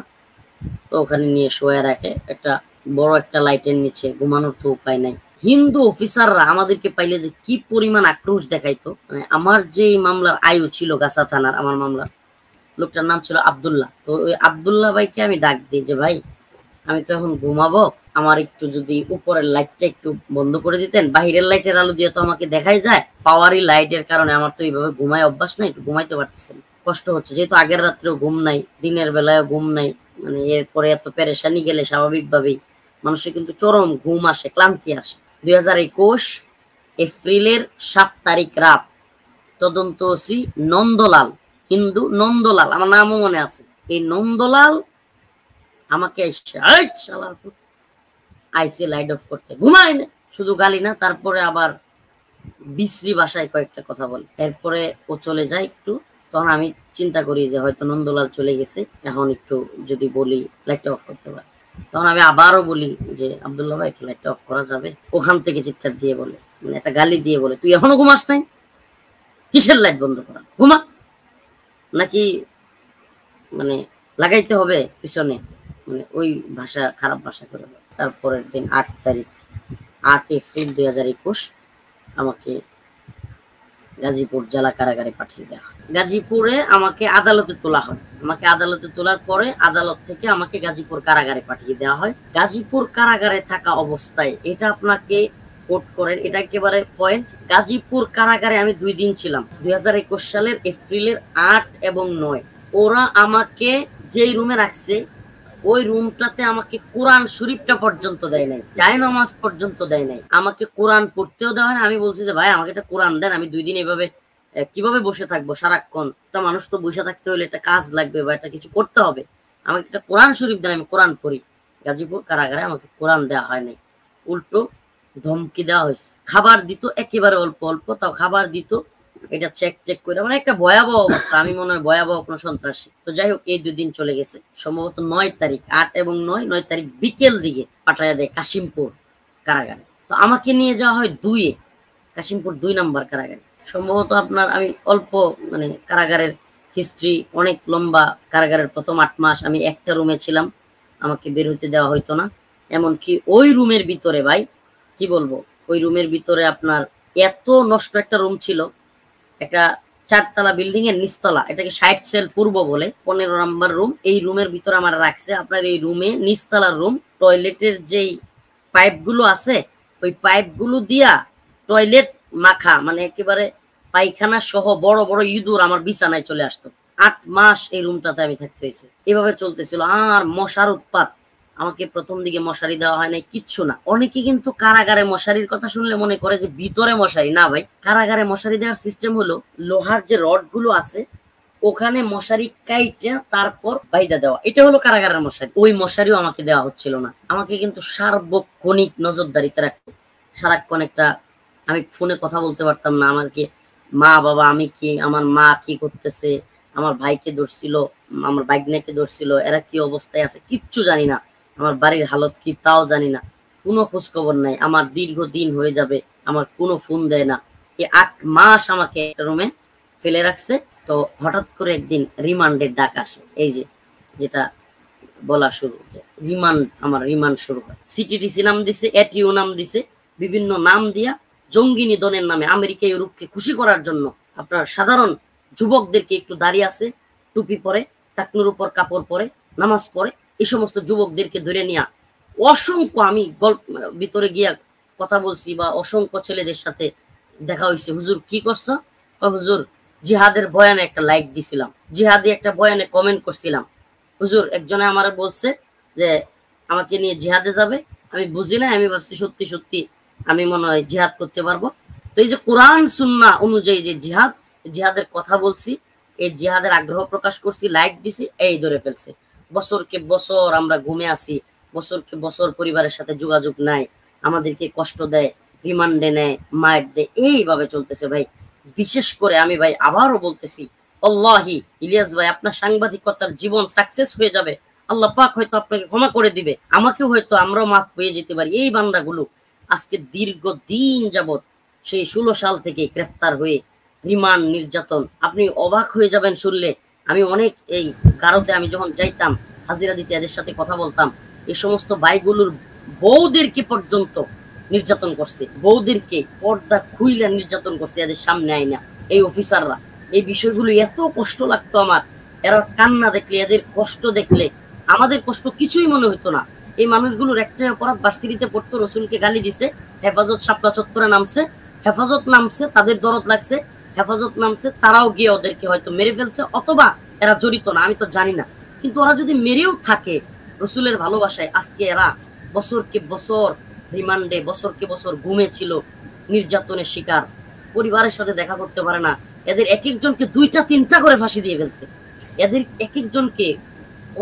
[SPEAKER 1] তো ওখানে নিয়ে শোয়া রাখে একটা বড় একটা লাইটের নিচে, ঘুমানোর তো উপায় নাই। হিন্দু অফিসাররা আমাদেরকে পাইলে যে কি পরিমাণ আক্রোশ দেখাইতো। মানে আমার যে মামলার আয়ু ছিল গাছা থানার, আমার মামলার লোকটার নাম ছিল আব্দুল্লাহ। তো ওই আব্দুল্লাহ ভাইকে আমি ডাক দিই যে ভাই আমি তো এখন ঘুমাবো, আমার একটু যদি উপরের লাইটটা একটু বন্ধ করে দিতেন, বাহিরের লাইটের আলো দিয়ে তো আমাকে দেখাই যায়, পাওয়ারি লাইটের কারণে আমার তো এইভাবে ঘুমায় অভ্যাস নাই, একটু ঘুমাইতে পারতেছেন, কষ্ট হচ্ছে, যেহেতু আগের রাত্রেও ঘুম নাই, দিনের বেলায়ও ঘুম নাই, মানে এরপরে এত পেরেশানি গেলে স্বাভাবিকভাবেই মানুষের কিন্তু চরম ঘুম আসে, ক্লান্তি আসে। 2021 এপ্রিলের 7 তারিখ রাত, তদন্ত ওসি নন্দলাল, হিন্দু নন্দলাল, আমার নামও মনে আছে, এই নন্দলাল আমাকে আইসি লাইট অফ করতে, ঘুমায় না, শুধু গালি না, তারপরে আবার বিশ্রী ভাষায় কয়েকটা কথা বলে। এরপরে ও চলে যায় একটু, তখন আমি চিন্তা করি যে হয়তো নন্দলাল চলে গেছে, এখন একটু যদি বলি লাইটটা অফ করতে পারে। তখন আমি আবারও বলি যে আব্দুল্লাহ ভাই লাইটটা অফ করা যাবে। ওখান থেকে চিৎকার দিয়ে বলে, মানে একটা গালি দিয়ে বলে, তুই এখনো ঘুমাস নাই, কিসের লাইট বন্ধ করা, ঘুমা নাকি মানে লাগাইতে হবে পিছনে, মানে ওই ভাষা, খারাপ ভাষা করে। তারপরের দিন 8 তারিখ 8 এপ্রিল 2021 আমাকে গাজীপুর জেলা কারাগারে পাঠিয়ে দেওয়া হয়। গাজীপুরে আমাকে আদালতে তোলা হয়। আমাকে আদালতে তোলার পরে আদালত থেকে আমাকে গাজীপুর কারাগারে পাঠিয়ে দেওয়া হয়। গাজীপুর কারাগারে থাকা অবস্থায়, এটা আপনাকে কোট করেন, এটা একেবারে পয়েন্ট, গাজীপুর কারাগারে আমি 2 দিন ছিলাম, 2021 সালের এপ্রিলের 8 এবং 9। ওরা আমাকে যেই রুমে রাখছে ওই রুমটাতে আমাকে কোরআন শরীফটা পর্যন্ত দেয় নাই, জায়নামাজ পর্যন্ত দেয় নাই, আমাকে কোরআন পড়তেও দেওয়া হয় না। আমি বলছি যে ভাই আমাকে একটা কোরআন দেন, আমি 2 দিন এভাবে কিভাবে বসে থাকবো সারাক্ষণ, একটা মানুষ তো বসে থাকতে হলে একটা কাজ লাগবে বা একটা কিছু করতে হবে, আমাকে একটা কোরআন শরীফ দেন, আমি কোরআন পড়ি। গাজীপুর কারাগারে আমাকে কোরআন দেওয়া হয় নাই, উল্টো ধমকি দেওয়া হয়েছে। খাবার দিত একেবারে অল্প অল্প, তাও খাবার দিত, এটা চেক চেক করে, মানে একটা ভয়াবহ অবস্থা, আমি মনে হয় ভয়াবহ কোনো সন্ত্রাসী। তো যাই হোক, এই 2 দিন চলে গেছে, সম্ভবত 9 তারিখ, 8 এবং 9 তারিখ বিকেল দিকে পাঠাইয়া দেয় কাশিমপুর কারাগারে। তো আমাকে নিয়ে যাওয়া হয় 2-এ, কাশিমপুর 2 নম্বর কারাগারে। সম্ভবত আপনার, আমি অল্প মানে কারাগারের হিস্ট্রি অনেক লম্বা। কারাগারের প্রথম 8 মাস আমি একটা রুমে ছিলাম, আমাকে বের হইতে দেওয়া হইতো না, এমনকি ওই রুমের ভিতরে ভাই কি বলবো, ওই রুমের ভিতরে আপনার এত নষ্ট একটা রুম ছিল, একটা 4 তলা বিল্ডিং এর নিচতলা, এটাকে 60 সেল পূর্ব বলে, 15 নম্বর রুম। এই রুমের ভিতরে আমার রাখছে। আপনার এই রুমে নিচতলার রুম, টয়লেটের যেই পাইপ গুলো আছে ওই পাইপ গুলো দিয়া টয়লেট মাখা, মানে একেবারে পায়খানা সহ বড় বড় ইঁদুর আমার বিছানায় চলে আসতো। 8 মাস এই রুমটাতে আমি থাকতে হয়েছে। এভাবে চলতেছিল। আর মশার উৎপাত, আমাকে প্রথম দিকে মশারি দেওয়া হয় নাই, কিচ্ছু না। অনেকে কিন্তু কারাগারে মশারির কথা শুনলে মনে করে যে ভিতরে মশারি। না ভাই, কারাগারে মশারি দেওয়ার সিস্টেম হলো লোহার যে রড গুলো আছে ওখানে মশারি কাইটা তারপর বাইদা দেওয়া, এটা হলো কারাগারের মশারি। ওই মশারিও আমাকে দেওয়া হচ্ছিল না। আমাকে কিন্তু সার্বক্ষণিক নজরদারিতে রাখতো। সারাক্ষণ একটা, আমি ফোনে কথা বলতে পারতাম না। আমাকে মা বাবা, আমি কি, আমার মা কি করতেছে, আমার ভাইকে ধরছিল, আমার বাইকনাকে ধরছিল, এরা কি অবস্থায় আছে কিচ্ছু জানি না। আমার বাড়ির হালত কি তাও জানি না। কোনো খোঁজ খবর নাই। আমার দীর্ঘদিন হয়ে যাবে, আমার কোনো ফোন দেয় না। এই 8 মাস আমাকে একটা রুমে ফেলে রাখছে। তো হঠাৎ করে একদিন রিমান্ডের ডাক আসে। এই যে যেটা বলা শুরু, যে রিমান্ড, আমার রিমান্ড শুরু হয়। সিটিটিসি নাম দিছে, এটিও নাম দিছে, বিভিন্ন নাম দিয়া জঙ্গি নিধনের নামে আমেরিকা ইউরোপকে খুশি করার জন্য আপনার সাধারণ যুবকদেরকে, একটু দাঁড়িয়ে আছে, টুপি পরে, টাকনুর উপর কাপড় পরে, নামাজ পড়ে, এই সমস্ত যুবকদেরকে ধরে নিয়ে অসংখ্য, আমি গল্প ভিতরে গিয়া কথা বলছি বা অসংখ্য ছেলেদের সাথে দেখা হয়েছে। হুজুর কি করছো? হুজুর জিহাদের বয়ানে একটা লাইক দিছিলাম, জিহাদি একটা বয়ানে কমেন্ট করছিলাম। হুজুর একজনে আমার বলছে যে আমাকে নিয়ে জিহাদে যাবে। আমি বুঝি না, আমি ভাবছি সত্যি সত্যি আমি মনে হয় জিহাদ করতে পারবো। তো এই যে কোরআন সুন্নাহ অনুযায়ী যে জিহাদ, জিহাদের কথা বলছি, এই জিহাদের আগ্রহ প্রকাশ করছি, লাইক দিছি, এই ধরে ফেলছে। বছরকে বছর আমরা ঘুমে আসি, বছরকে বছর পরিবারের সাথে যোগাযোগ নাই, আমাদেরকে কষ্ট দেয়, রিমান্ডে নেয়, মায়ের দেয়, এইভাবে চলতেছে ভাই। বিশেষ করে আমি ভাই আবারও বলতেছি, আল্লাহি ইলিয়াস ভাই, আপনার সাংবাদিকতার জীবন সাকসেস হয়ে যাবে। আল্লাহ পাক হয়তো আপনাকে ক্ষমা করে দিবে, আমাকেও হয়তো আমরাও মাফ পেয়ে যেতে পারি। এই বান্দাগুলো আজকে দীর্ঘদিন যাবত, সেই 16 সাল থেকে গ্রেফতার হয়ে রিমান্ড, নির্যাতন, আপনি অবাক হয়ে যাবেন শুনলে। আমি অনেক এই গারোতে আমি যখন যাইতাম হাজিরা দিতে, এদের সাথে কথা বলতাম, এই সমস্ত ভাইগুলোর বউদেরকে পর্যন্ত নির্যাতন করছে, বউদেরকে পর্দা খুইলে নির্যাতন করছে এদের সামনে আইনা এই অফিসাররা। এই বিষয়গুলো এত কষ্ট লাগতো আমার। এরা কান্না দেখলে, এদের কষ্ট দেখলে আমাদের কষ্ট কিছুই মনে হতো না। এই মানুষগুলোর একটাই অপরাধ, ভার্সিটিতে পড়তো, রসুলকে গালি দিছে, হেফাজত শাপলা চত্বরে নামছে, হেফাজত নামছে, তাদের দরদ লাগছে, হেফাজত নামছে, তারাও গিয়ে ওদেরকে হয়তো মেরে ফেলছে, অথবা এরা জড়িত না, আমি তো জানি না। কিন্তু ওরা যদি মেরেও থাকে রসুলের ভালোবাসায়, আজকে এরা বছরকে বছর রিমান্ডে, বছরকে বছর ঘুমে ছিল, নির্যাতনের শিকার, পরিবারের সাথে দেখা করতে পারে না। এদের এক একজনকে 2টা 3টা করে ফাঁসি দিয়ে ফেলছে। এদের এক একজনকে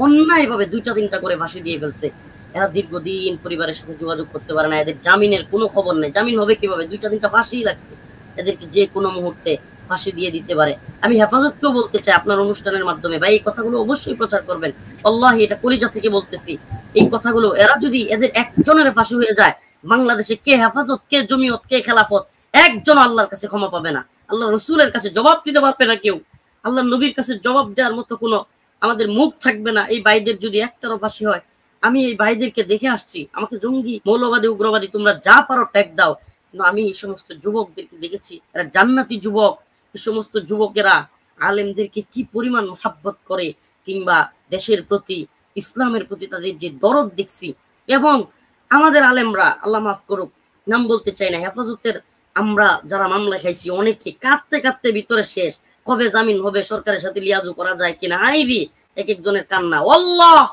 [SPEAKER 1] অন্যায়ভাবে 2টা 3টা করে ফাঁসি দিয়ে ফেলছে। এরা দীর্ঘদিন পরিবারের সাথে যোগাযোগ করতে পারে না। এদের জামিনের কোনো খবর নেই। জামিন হবে কিভাবে? 2টা 3টা ফাঁসি লাগছে। এদেরকে যে কোনো মুহূর্তে ফাঁসি দিয়ে দিতে পারে। আমি হেফাজতকেও বলতে চাই আপনার অনুষ্ঠানের মাধ্যমে, ভাই এই কথাগুলো অবশ্যই প্রচার করবেন। আল্লাহ, এটা কলিজা থেকে বলতেছি। এই কথাগুলো, এরা যদি এদের একজনের ফাঁসি হয়ে যায়, বাংলাদেশে কে হেফাজত, কে জমিয়ত, কে খেলাফত, একজন আল্লাহর কাছে ক্ষমা পাবে না। আল্লাহ রসুলের কাছে জবাব দিতে পারবে না কেউ। আল্লাহ নবীর কাছে জবাব দেওয়ার মতো কোনো আমাদের মুখ থাকবে না। এই ভাইদের যদি একটারও ফাঁসি হয়, আমি এই ভাইদেরকে দেখে আসছি। আমাকে জঙ্গি, মৌলবাদী, উগ্রবাদী তোমরা যা পারো ট্যাগ দাও, কিন্তু আমি এই সমস্ত যুবকদেরকে দেখেছি, এরা জান্নাতি যুবক। এই সমস্ত যুবকেরা আলেমদেরকে কি পরিমাণ মহাব্বত করে, কিংবা দেশের প্রতি, ইসলামের প্রতি তাদের যে দরদ দেখছি। এবং আমাদের আলেমরা, আল্লাহ মাফ করুক, নাম বলতে চাই না, হেফাজতের আমরা যারা মামলা খাইছি, অনেকে কাঁদতে কাঁদতে ভিতরে শেষ, কবে জামিন হবে, সরকারের সাথে লিয়াজু করা যায় কিনা, আইরি এক একজনের কান্না। আল্লাহ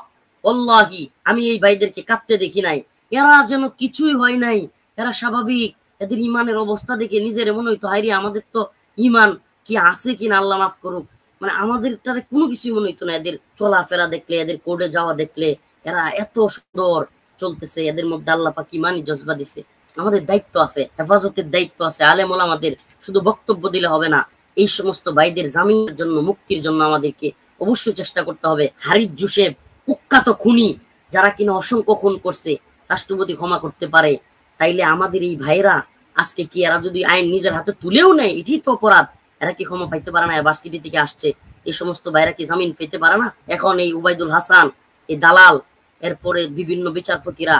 [SPEAKER 1] আল্লাহি, আমি এই ভাইদেরকে কাঁদতে দেখি নাই। এরা যেন কিছুই হয় নাই, এরা স্বাভাবিক। এদের ইমানের অবস্থা দেখে নিজের মনে হইতো, হাইরে আমাদের তো ইমান কি আছে কিনা, আল্লাহ মাফ করুক। মানে আমাদের তারে কোনো কিছুই মনে হইতো না। এদের চলাফেরা দেখলে, এদের কোর্টে যাওয়া দেখলে, এরা এত সুন্দর চলতেছে। এদের মধ্যে আল্লাহ পাক ইমানি জজবা দিছে। আমাদের দায়িত্ব আছে, হেফাজতের দায়িত্ব আছে। আলেম ওলামাদের শুধু বক্তব্য দিলে হবে না। এই সমস্ত ভাইদের জামিনের জন্য, মুক্তির জন্য আমাদেরকে অবশ্যই চেষ্টা করতে হবে। হারিস জোসেফ, কুখ্যাত খুনি, যারা কিনা অসংখ্য খুন করছে, রাষ্ট্রপতি ক্ষমা করতে পারে, তাইলে আমাদের এই ভাইরা আজকে কি, এরা যদি আইন নিজের হাতে তুলেও নেয়, এটাই তো অপরাধ। এরা কি ক্ষমা পাইতে পারে না? ভার্সিটি থেকে আসছে, এই সমস্ত ভাইরা কি জামিন পেতে পারে না? এখন এই উবাইদুল হাসান, এই দালাল, এরপরে বিভিন্ন বিচারপতিরা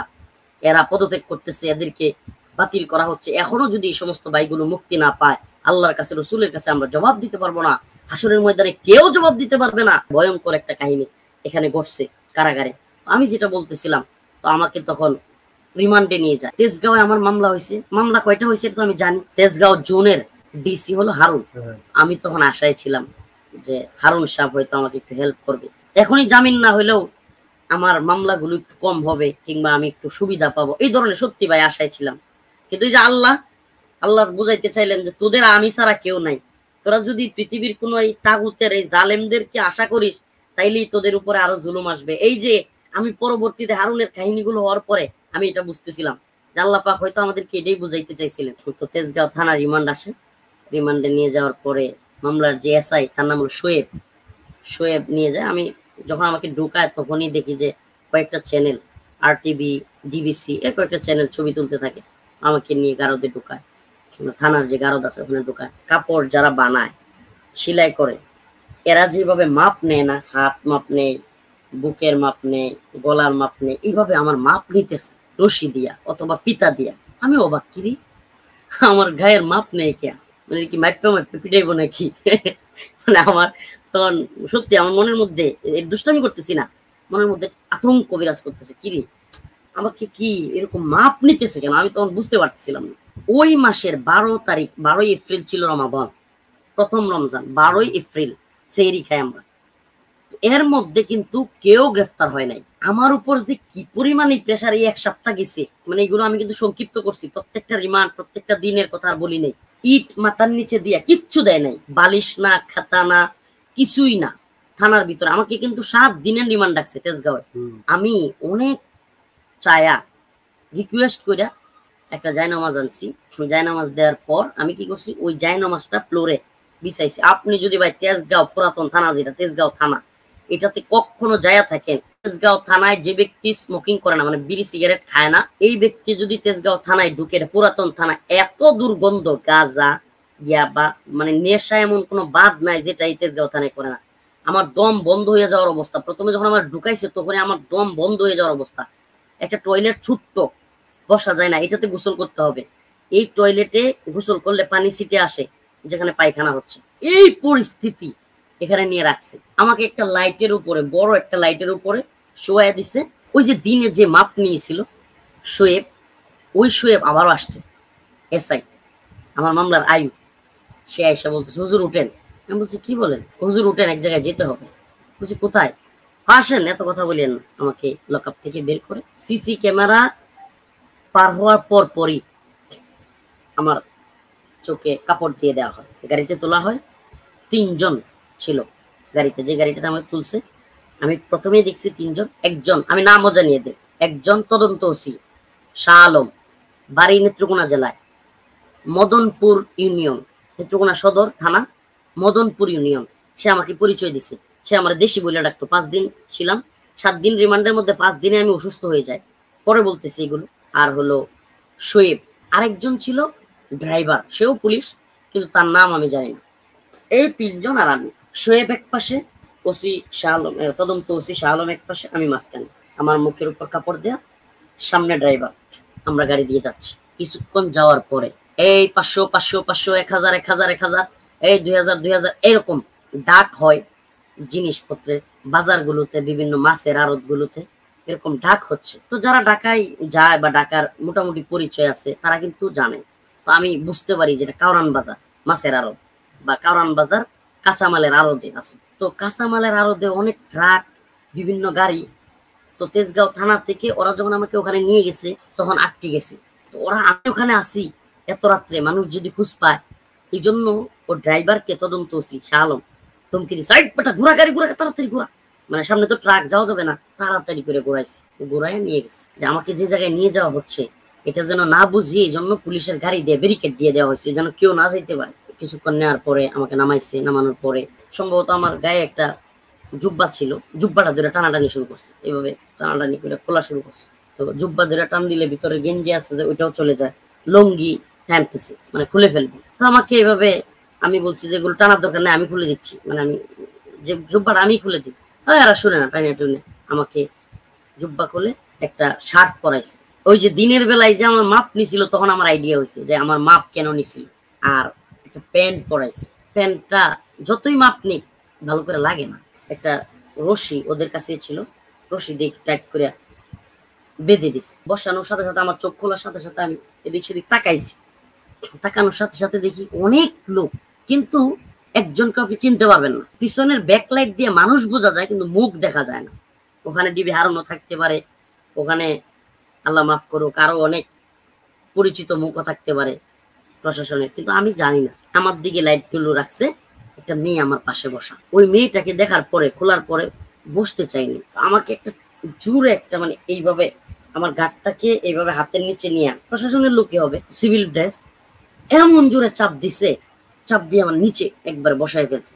[SPEAKER 1] এরা পদত্যাগ করতেছে, এদেরকে বাতিল করা হচ্ছে। এখনো যদি এই সমস্ত ভাইগুলো মুক্তি না পায়, আল্লাহর কাছে, রসুলের কাছে আমরা জবাব দিতে পারবো না। হাসরের ময়দানে কেউ জবাব দিতে পারবে না। ভয়ঙ্কর একটা কাহিনী এখানে ঘটছে কারাগারে। আমি যেটা বলতেছিলাম, তো আমাকে তখন রিমান্ডে নিয়ে যায়। তেজগাঁওয়ে আমার মামলা হয়েছে। মামলা কয়টা হয়েছে তো আমি জানি। তেজগাঁও জোনের ডিসি হলো হারুন। আমি তখন আশায় ছিলাম যে হারুন সাহেব হয়তো আমাকে একটু হেল্প করবে। এখনই জামিন না হইলেও আমার মামলাগুলো একটু কম হবে, কিংবা আমি একটু সুবিধা পাবো, এই ধরনের সত্যি ভাই আশায় ছিলাম। কিন্তু এই যে আল্লাহ বুঝাইতে চাইলেন যে তোদের আমি ছাড়া কেউ নাই। তোরা যদি পৃথিবীর কোন এই তাগুতের, এই জালেমদেরকে আশা করিস, তাইলেই তোদের উপরে আরো জুলুম আসবে। এই যে আমি পরবর্তীতে হারুনের কাহিনীগুলো হওয়ার পরে আমি এটা বুঝতেছিলাম যে আল্লাহ পাক হয়তো আমাদেরকে এটাই বুঝাইতে চাইছিলেন। তো তেজগাঁও থানা রিমান্ড আসে। রিমান্ডে নিয়ে যাওয়ার পরে মামলার যে এসআই, তার নাম হলো শোয়েব নিয়ে যায়। আমি যখন আমাকে ঢুকায় তখনই দেখি যে কয়েকটা চ্যানেল, RTV, DBC, কয়েকটা চ্যানেল ছবি তুলতে থাকে। আমাকে নিয়ে গারদে ঢুকায়, থানার যে গারদ আছে ওখানে ঢুকায়। কাপড় যারা বানায়, সেলাই করে, এরা যেভাবে মাপ নেয় না, হাত মাপ নেয়, বুকের মাপ নেয়, গলার মাপ নেয়, এইভাবে আমার মাপ নিতেছে রশি দিয়া অথবা পিতা দিয়া। আমি অবাক, কিরি আমার গায়ের মাপ নেই কে, মানে কি মাইপে পিটাইবো নাকি? মানে আমার তখন সত্যি আমার মনের মধ্যে, দুষ্টামি করতেছি না, মনের মধ্যে আতঙ্ক বিরাজ করতেছে। কিরি আমাকে কি এরকম মাপ নিতেছে কেন? আমি তখন বুঝতে পারতেছিলাম না। ওই মাসের 12 তারিখ, 12 এপ্রিল ছিল রমাদান, প্রথম রমজান। 12 এপ্রিল সেহরি খাই আমরা। এর মধ্যে কিন্তু কেউ গ্রেফতার হয় নাই। আমার উপর যে কি পরিমাণে প্রেসার এই এক সপ্তাহ গেছে, মানে এগুলো আমি কিন্তু সংক্ষিপ্ত করছি। প্রত্যেকটা রিমান্ড, প্রত্যেকটা দিনের কথা আর বলি নাই। ইট মাথার নিচে দিয়া কিচ্ছু দেয় নাই, বালিশ না, খাতা না, কিছুই না। থানার ভিতরে আমাকে কিন্তু 7 দিনের রিমান্ড ডাকছে তেজগাঁওয়ে। আমি অনেক চায়া রিকোয়েস্ট কইরা একটা জায়নামাজ আনছি। জায়নামাজ দেওয়ার পর আমি কি করছি, ওই জায়নামাজটা ফ্লোরে বিছাইছি। আপনি যদি ভাই তেজগাঁও পুরাতন থানা, যেটা তেজগাঁও থানা, এটাতে কখনো যায়া থাকেন, তেজগাঁও থানায় যে ব্যক্তি স্মোকিং করে না, মানে বিড়ি সিগারেট খায় না, এই ব্যক্তি যদি তেজগাঁও থানায় ঢুকে, পুরাতন থানা, এত দুর্গন্ধ, গাঁজা, ইয়াবা, মানে নেশা এমন কোনো বাদ নাই যেটা এই তেজগাঁও থানায় করে না। আমার দম বন্ধ হয়ে যাওয়ার অবস্থা। প্রথমে যখন আমার ঢুকাইছে তখনই আমার দম বন্ধ হয়ে যাওয়ার অবস্থা। একটা টয়লেট ছোট্ট, বসা যায় না, এটাতে গোসল করতে হবে। এই টয়লেটে গোসল করলে পানি ছিটে আসে যেখানে পায়খানা হচ্ছে। এই পরিস্থিতি এখানে নিয়ে রাখছে আমাকে। একটা লাইটের উপরে, বড় একটা লাইটের উপরে শোয়া দিছে। ওই যে দিনের যে মাপ নিয়েছিল শোয়েব, ওই শোয়েব আবারও আসছে, এসআই আমার মামলার আয়ু। সে আয়সা বলতেছে, হুজুর উঠেন। আমি বলছি কি বলেন? হুজুর উঠেন, এক জায়গায় যেতে হবে। বলছি কোথায়? আসেন, এত কথা বলেন। আমাকে লকআপ থেকে বের করে সিসি ক্যামেরা পার হওয়ার পর পরই আমার চোখে কাপড় দিয়ে দেওয়া হয়, গাড়িতে তোলা হয়। 3 জন ছিল গাড়িতে, যে গাড়িটাতে আমাকে তুলছে। আমি প্রথমেই দেখছি 3 জন। একজন, আমি নামও জানিয়ে দেব, একজন তদন্ত ওসি শাহ আলম, বাড়ি নেত্রকোনা জেলায়, মদনপুর ইউনিয়ন, নেত্রকোনা সদর থানা, মদনপুর ইউনিয়ন। সে আমাকে পরিচয় দিছে। সে আমার দেশি বলে ডাকতো। 5 দিন ছিলাম, 7 দিন রিমান্ডের মধ্যে 5 দিনে আমি অসুস্থ হয়ে যাই, পরে বলতেছি এগুলো। আর হলো শোয়েব, আরেকজন ছিল ড্রাইভার, সেও পুলিশ, কিন্তু তার নাম আমি জানি না। এই 3 জন আর আমি। শোয়েব এক পাশে, ওসি শাহ আলম, তদন্ত ওসি শাহ আলম এক পাশে, আমি মাঝখানে। আমার মুখের উপর কাপড় দেয়া, সামনে ড্রাইভার। আমরা গাড়ি দিয়ে যাচ্ছি। কিছুক্ষণ যাওয়ার পরে এই 500 500 500, 1000 1000 1000, এই 2000 2000 এরকম ডাক হয় জিনিসপত্রের বাজারগুলোতে, বিভিন্ন মাছের আড়ত গুলোতে এরকম ডাক হচ্ছে। তো যারা ঢাকায় যায় বা ঢাকার মোটামুটি পরিচয় আছে, তারা কিন্তু জানে। তো আমি বুঝতে পারি যেটা কাউরান বাজার মাছের আড়ত, বা কাউরান বাজার কাঁচামালের আড়তে আছে। তো কাঁচামালের আড়তে অনেক ট্রাক, বিভিন্ন গাড়ি। তো তেজগাঁও থানা থেকে ওরা যখন আমাকে ওখানে নিয়ে গেছে তখন আটকে গেছে। তো ওরা, আমি ওখানে আসি এত রাত্রে, মানুষ যদি খোঁজ পায়, এই জন্য ও ড্রাইভারকে, তদন্ত ওসি শাহ আলম, ধমকি দিছে, সাইড বেটা, ঘোরা গাড়ি ঘোরা, তাড়াতাড়ি ঘোরা, মানে সামনে তো ট্রাক, যাওয়া যাবে না। তাড়াতাড়ি করে ঘোরাইছে, ঘোরায় নিয়ে গেছে। যে আমাকে যে জায়গায় নিয়ে যাওয়া হচ্ছে এটা যেন না বুঝিয়ে, এই জন্য পুলিশের গাড়ি দিয়ে ব্যারিকেড দিয়ে দেওয়া হয়েছে, যেন কেউ না যাইতে পারে। কিছুক্ষণ নেওয়ার পরে আমাকে নামাইছে। নামানোর পরে সম্ভবত আমার গায়ে একটা জুব্বা ছিল, জুব্বাটা ধরে টানাটানি শুরু করছে, এইভাবে টানাটানি করে খোলা শুরু করছে। তো জুব্বা ধরে টান দিলে ভিতরে গেঞ্জি আছে যে ওইটাও চলে যায়, লঙ্গি টানতেছে, মানে খুলে ফেলবে। তো আমাকে এইভাবে, আমি বলছি যে এগুলো টানার দরকার নেই, আমি খুলে দিচ্ছি, মানে আমি যে জুব্বাটা আমি খুলে দিই। এরা শুনে না, টাইনে টুনে আমাকে জুব্বা খুলে একটা শার্ট পরাইছে। ওই যে দিনের বেলায় যে আমার মাপ নিছিল, তখন আমার আইডিয়া হয়েছে যে আমার মাপ কেন নিছিল। আর একটা প্যান্ট পরাইছে, প্যান্টটা যতই মাপ নিক ভালো করে লাগে না। একটা রশি ওদের কাছে ছিল, রশি দিয়ে টাইট করে বেঁধে দিছি। বসানোর সাথে সাথে আমার চোখ খোলার সাথে সাথে আমি এদিক সেদিক তাকাইছি। তাকানোর সাথে সাথে দেখি অনেক লোক, কিন্তু একজন কাউকে চিনতে পারবেন না। পিছনের ব্যাকলাইট দিয়ে মানুষ বোঝা যায়, কিন্তু মুখ দেখা যায় না। ওখানে ডিবি হারানো থাকতে পারে, ওখানে আল্লাহ মাফ করুক আরো অনেক পরিচিত মুখও থাকতে পারে প্রশাসনের, কিন্তু আমি জানি না। আমার দিকে লাইট গুলো রাখছে, একটা মেয়ে আমার পাশে বসা। ওই মেয়েটাকে দেখার পরে, খোলার পরে বসতে চাইনি। আমাকে একটা জোরে একটা মানে এইভাবে আমার গাঁটটাকে এইভাবে হাতের নিচে নিয়ে, প্রশাসনের লোকই হবে, সিভিল ড্রেস, এমন জোরে চাপ দিছে, চাপ দিয়ে আমার নিচে একবার বসায় ফেলছে।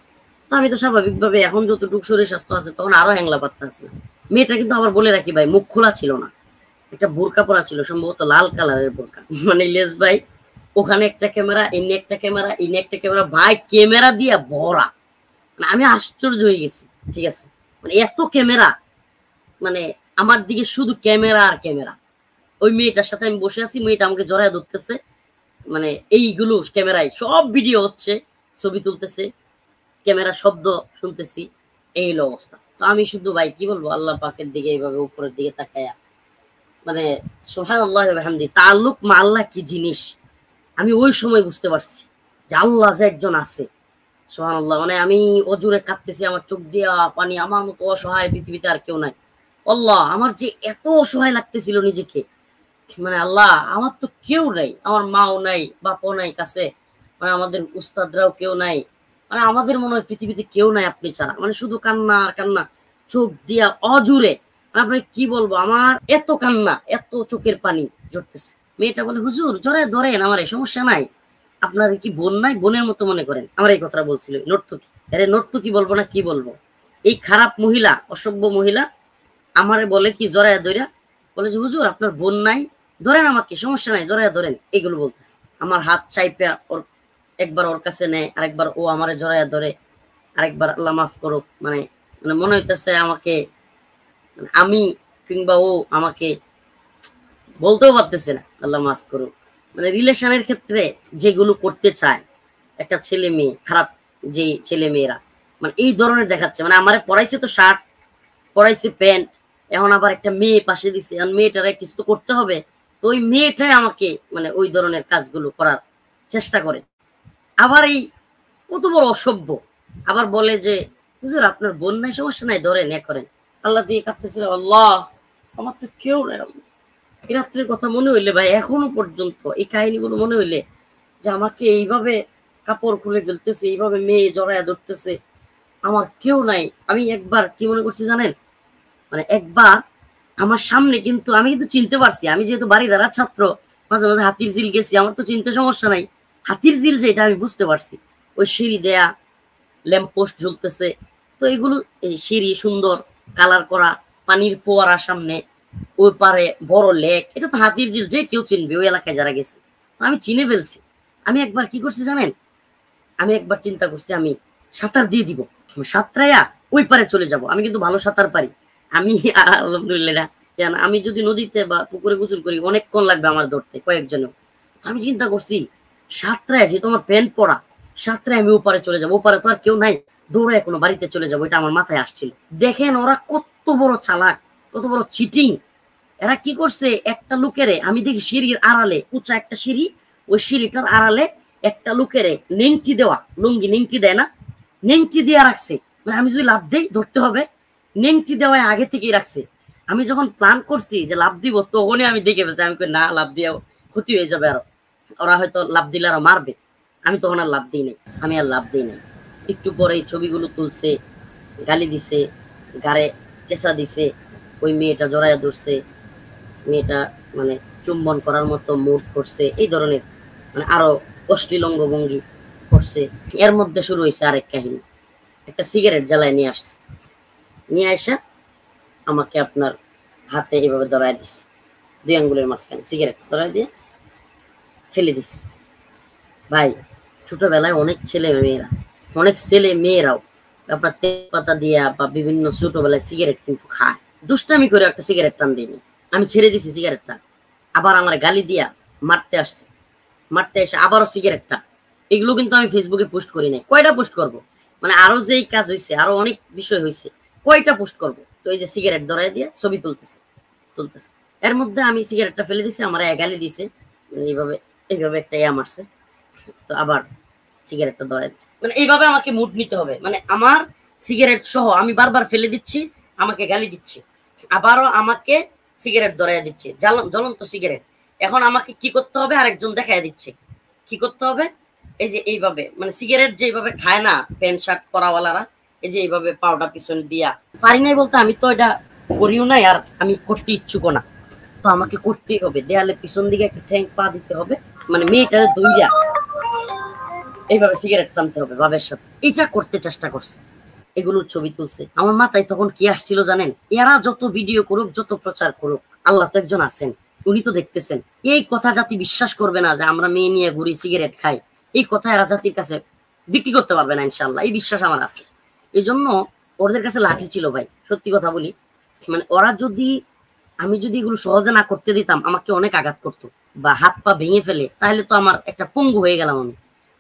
[SPEAKER 1] তো আমি তো স্বাভাবিকভাবে এখন যতটুকু শরীর স্বাস্থ্য আছে তখন আরো হ্যাংলা পাত্তা আছে। মেয়েটা কিন্তু আবার বলে রাখি ভাই, মুখ খোলা ছিল না, একটা বোরকা পরা ছিল, সম্ভবত লাল কালারের বোরকা। মানে লেস ভাই, ওখানে একটা ক্যামেরা, ইনি একটা ক্যামেরা, ইনি একটা ক্যামেরা, ভাই ক্যামেরা দিয়ে ভরা। মানে আমি আশ্চর্য হয়ে গেছি। ঠিক আছে, মানে এত ক্যামেরা, মানে আমার দিকে শুধু ক্যামেরা আর ক্যামেরা। ওই মেয়েটার সাথে আমি বসে আছি, মেয়েটা আমাকে জড়ায় ধরতেছে, মানে এইগুলো ক্যামেরায় সব ভিডিও হচ্ছে, ছবি তুলতেছে, ক্যামেরা শব্দ শুনতেছি, এই হলো অবস্থা। তো আমি শুধু ভাই কি বলবো, আল্লাহ পাকের দিকে এইভাবে উপরের দিকে তাকায়া, মানে সুবহানাল্লাহি ওয়া বিহামদিহি, তাআল্লুক মা আল্লাহ কি জিনিস আমি ওই সময় বুঝতে পারছি, যে আল্লাহ যে একজন আছে। সুবহানাল্লাহ, মানে আমি অজুরে কাঁদতেছি, আমার চোখ দিয়া পানি, আমার মতো অসহায় পৃথিবীতে আর কেউ নাই। আল্লাহ, আমার যে এত অসহায় লাগতেছিল নিজেকে, মানে আল্লাহ আমার তো কেউ নাই, আমার মাও নাই, বাপও নাই কাছে, মানে আমাদের উস্তাদরাও কেউ নাই, মানে আমাদের মনে হয় পৃথিবীতে কেউ নাই আপনি ছাড়া। মানে শুধু কান্না আর কান্না, চোখ দিয়া অজুরে, আপনি কি বলবো, আমার এত কান্না, এত চোখের পানি ঝরতেছে। মেয়েটা বলে, হুজুর জড়ায় ধরেন, আমার এই সমস্যা নাই, আপনার কি বোন নাই, বোনের মতো মনে করেন। আমার এই কথাটা বলছিল নর্তকী। আরে নর্তকী বলবো না কি বলবো, এই খারাপ মহিলা, অসভ্য মহিলা আমারে বলে কি জড়ায় ধইরা, বলে যে হুজুর আপনার বোন নাই, ধরেন আমাকে, সমস্যা নাই, জড়ায় ধরেন, এগুলো বলতেছে। আমার হাত চাইপা ওর একবার ওর কাছে নেয়, আরেকবার ও আমারে জড়াইয়া ধরে, আরেকবার আল্লাহ মাফ করুক, মানে মানে মনে হইতেছে আমাকে, মানে আমি কিংবা ও আমাকে বলতেও পারতেছে না আল্লাহ মাফ করুক। মানে রিলেশনের ক্ষেত্রে যেগুলো করতে চায় একটা ছেলে মেয়ে, খারাপ যে ছেলে মেয়েরা, মানে এই ধরনের দেখাচ্ছে। মানে আমারে পড়াইছে তো শার্ট, পড়াইছে প্যান্ট, এখন আবার একটা মেয়ে পাশে দিছে, এখন মেয়েটারে কিছু তো করতে হবে, তো ওই মেয়েটাই আমাকে মানে ওই ধরনের কাজগুলো করার চেষ্টা করে। আবার এই কত বড় অসভ্য, আবার বলে যে হুজুর আপনার বোন নাই, সমস্যা নাই, ধরেন এ করেন। আল্লাহ দিয়ে কাঁদতেছিল, আল্লাহ আমার তো কেউ নাই। এই রাত্রের কথা মনে হইলে ভাই, এখনো পর্যন্ত এই কাহিনীগুলো মনে হইলে, যে আমাকে এইভাবে কাপড় খুলে জ্বলতেছে, এইভাবে মেয়ে জড়ায় ধরতেছে, আমার কেউ নাই। আমি একবার কি মনে করছি জানেন, মানে একবার আমার সামনে, কিন্তু আমি কিন্তু চিনতে পারছি, আমি যেহেতু বাড়িধারার ছাত্র, মাঝে মাঝে হাতির ঝিল গেছি, আমার তো চিনতে সমস্যা নাই। হাতির ঝিল যেটা আমি বুঝতে পারছি, ওই সিঁড়ি দেয়া, ল্যাম্প পোস্ট ঝুলতেছে, তো এগুলো এই সিঁড়ি সুন্দর কালার করা, পানির ফোয়ারা সামনে, ওই পারে বড় লেক, এটা তো হাতির ঝিল, যে কেউ চিনবে ওই এলাকায় যারা গেছে। আমি চিনে ফেলছি। আমি একবার কি করছি জানেন, আমি একবার চিন্তা করছি আমি সাঁতার দিয়ে দিব, সাঁতরাইয়া ওই পারে চলে যাব। আমি কিন্তু ভালো সাঁতার পারি, আমি আলহামদুলিল্লাহ। আমি যদি নদীতে বা পুকুরে গোসল করি অনেকক্ষণ লাগবে আমার ধরতে, কয়েকজনও। আমি চিন্তা করছি সাঁতরায়, যেহেতু আমার প্যান্ট পরা, সাঁতরায় আমি ওপারে চলে যাবো, ওপারে তো আর কেউ নাই, দৌড়ায় কোনো বাড়িতে চলে যাবো, এটা আমার মাথায় আসছিল। দেখেন ওরা কত বড় চালাক, কত বড় চিটিং। এরা কি করছে, একটা লোকেরে আমি দেখি সিঁড়ির আড়ালে, উঁচা একটা সিঁড়ি, ওই সিঁড়িটার আড়ালে একটা লোকেরে নেংটি দেওয়া, লুঙ্গি নেংটি দেয় না, নেংটি দিয়ে রাখছে। মানে আমি যদি লাভ দেই ধরতে হবে, নেংটি দেওয়ায় আগে থেকেই রাখছে। আমি যখন প্ল্যান করছি যে লাভ দিব, তখনই আমি দেখে ফেলছি, আমি না লাভ দিয়ে ক্ষতি হয়ে যাবে, আরো ওরা হয়তো লাভ দিলে আরো মারবে। আমি তখন আর লাভ দিই নাই, আমি আর লাভ দিই নাই। একটু পরে এই ছবিগুলো তুলছে, গালি দিছে, গাড়ে কেঁচা দিছে, ওই মেয়েটা জড়াইয়া ধরছে, মেয়েটা মানে চুম্বন করার মতো মুড করছে, এই ধরনের মানে আরো অশ্লীল অঙ্গভঙ্গি করছে। এর মধ্যে শুরু হয়েছে আরেক কাহিনী, একটা সিগারেট জ্বালায় নিয়ে আসছে, নিয়ে আসা আমাকে আপনার হাতে এভাবে ধরায় দিছে, 2 আঙ্গুলের মাঝখানে সিগারেট ধরায় দিয়ে ফেলে দিছে। ভাই ছোটবেলায় অনেক ছেলে মেয়েরাও আপনার তেজপাতা দিয়া বা বিভিন্ন ছোটবেলায় সিগারেট কিন্তু খায়। দুষ্টামি করে একটা সিগারেট টান দিইনি, আমি ছেড়ে দিছি সিগারেটটা, আবার আমার গালি দিয়া মারতে আসছে, মারতে এসে আবারও সিগারেটটা। এগুলো কিন্তু আমি ফেসবুকে পোস্ট করি নাই। কয়টা পোস্ট করব? মানে আরো যেই কাজ হয়েছে, আরো অনেক বিষয় হয়েছে, কয়টা পোস্ট করব? তো এই যে সিগারেট ধরাই দিয়ে ছবি তুলতেছে। এর মধ্যে আমি সিগারেটটা ফেলে দিছি, আমার গালি দিছে, এইভাবে এইভাবে একটা মারছে। তো আবার সিগারেটটা ধরাই দিচ্ছে। মানে এইভাবে আমাকে মুড নিতে হবে। মানে আমার সিগারেট সহ আমি বারবার ফেলে দিচ্ছি, আমাকে গালি দিচ্ছে, আবারও আমাকে সিগারেট ধরাই দিচ্ছে, জ্বলন্ত সিগারেট। এখন আমাকে কি করতে হবে? আরেকজন দেখাই দিচ্ছে কি করতে হবে। এই যে এইভাবে, মানে সিগারেট যেভাবে খায় না প্যান্ট শার্ট পরাওয়ালারা, এই যে এইভাবে পাউডার পিছন দিয়া। পারি নাই বলতে আমি তো এটা করিও নাই, আর আমি করতে ইচ্ছুকও না। তো আমাকে করতেই হবে, দেয়ালে পিছন দিকে একটা ঠ্যাং পা দিতে হবে, মানে মেয়েটারে দইরা এইভাবে সিগারেট টানতে হবে বাবের সাথে। এটা করতে চেষ্টা করছে, এগুলোর ছবি তুলছে। আমার মাথায় তখন কি আসছিল জানেন? এরা যত ভিডিও করুক, যত প্রচার করুক, আল্লাহ তো একজন আছেন, উনি তো দেখতেছেন। এই কথা জাতি বিশ্বাস করবে না যে আমরা মেয়ে নিয়ে ঘুরি, সিগারেট খাই, এই কথা এরা জাতির কাছে বিক্রি করতে পারবে না ইনশাল্লাহ, এই বিশ্বাস আমার আছে। এই জন্য ওদের কাছে লাঠি ছিল ভাই, সত্যি কথা বলি। মানে ওরা যদি, আমি যদি এগুলো সহজে না করতে দিতাম, আমাকে অনেক আঘাত করতো বা হাত পা ভেঙে ফেলে, তাহলে তো আমার একটা পঙ্গু হয়ে গেলাম আমি।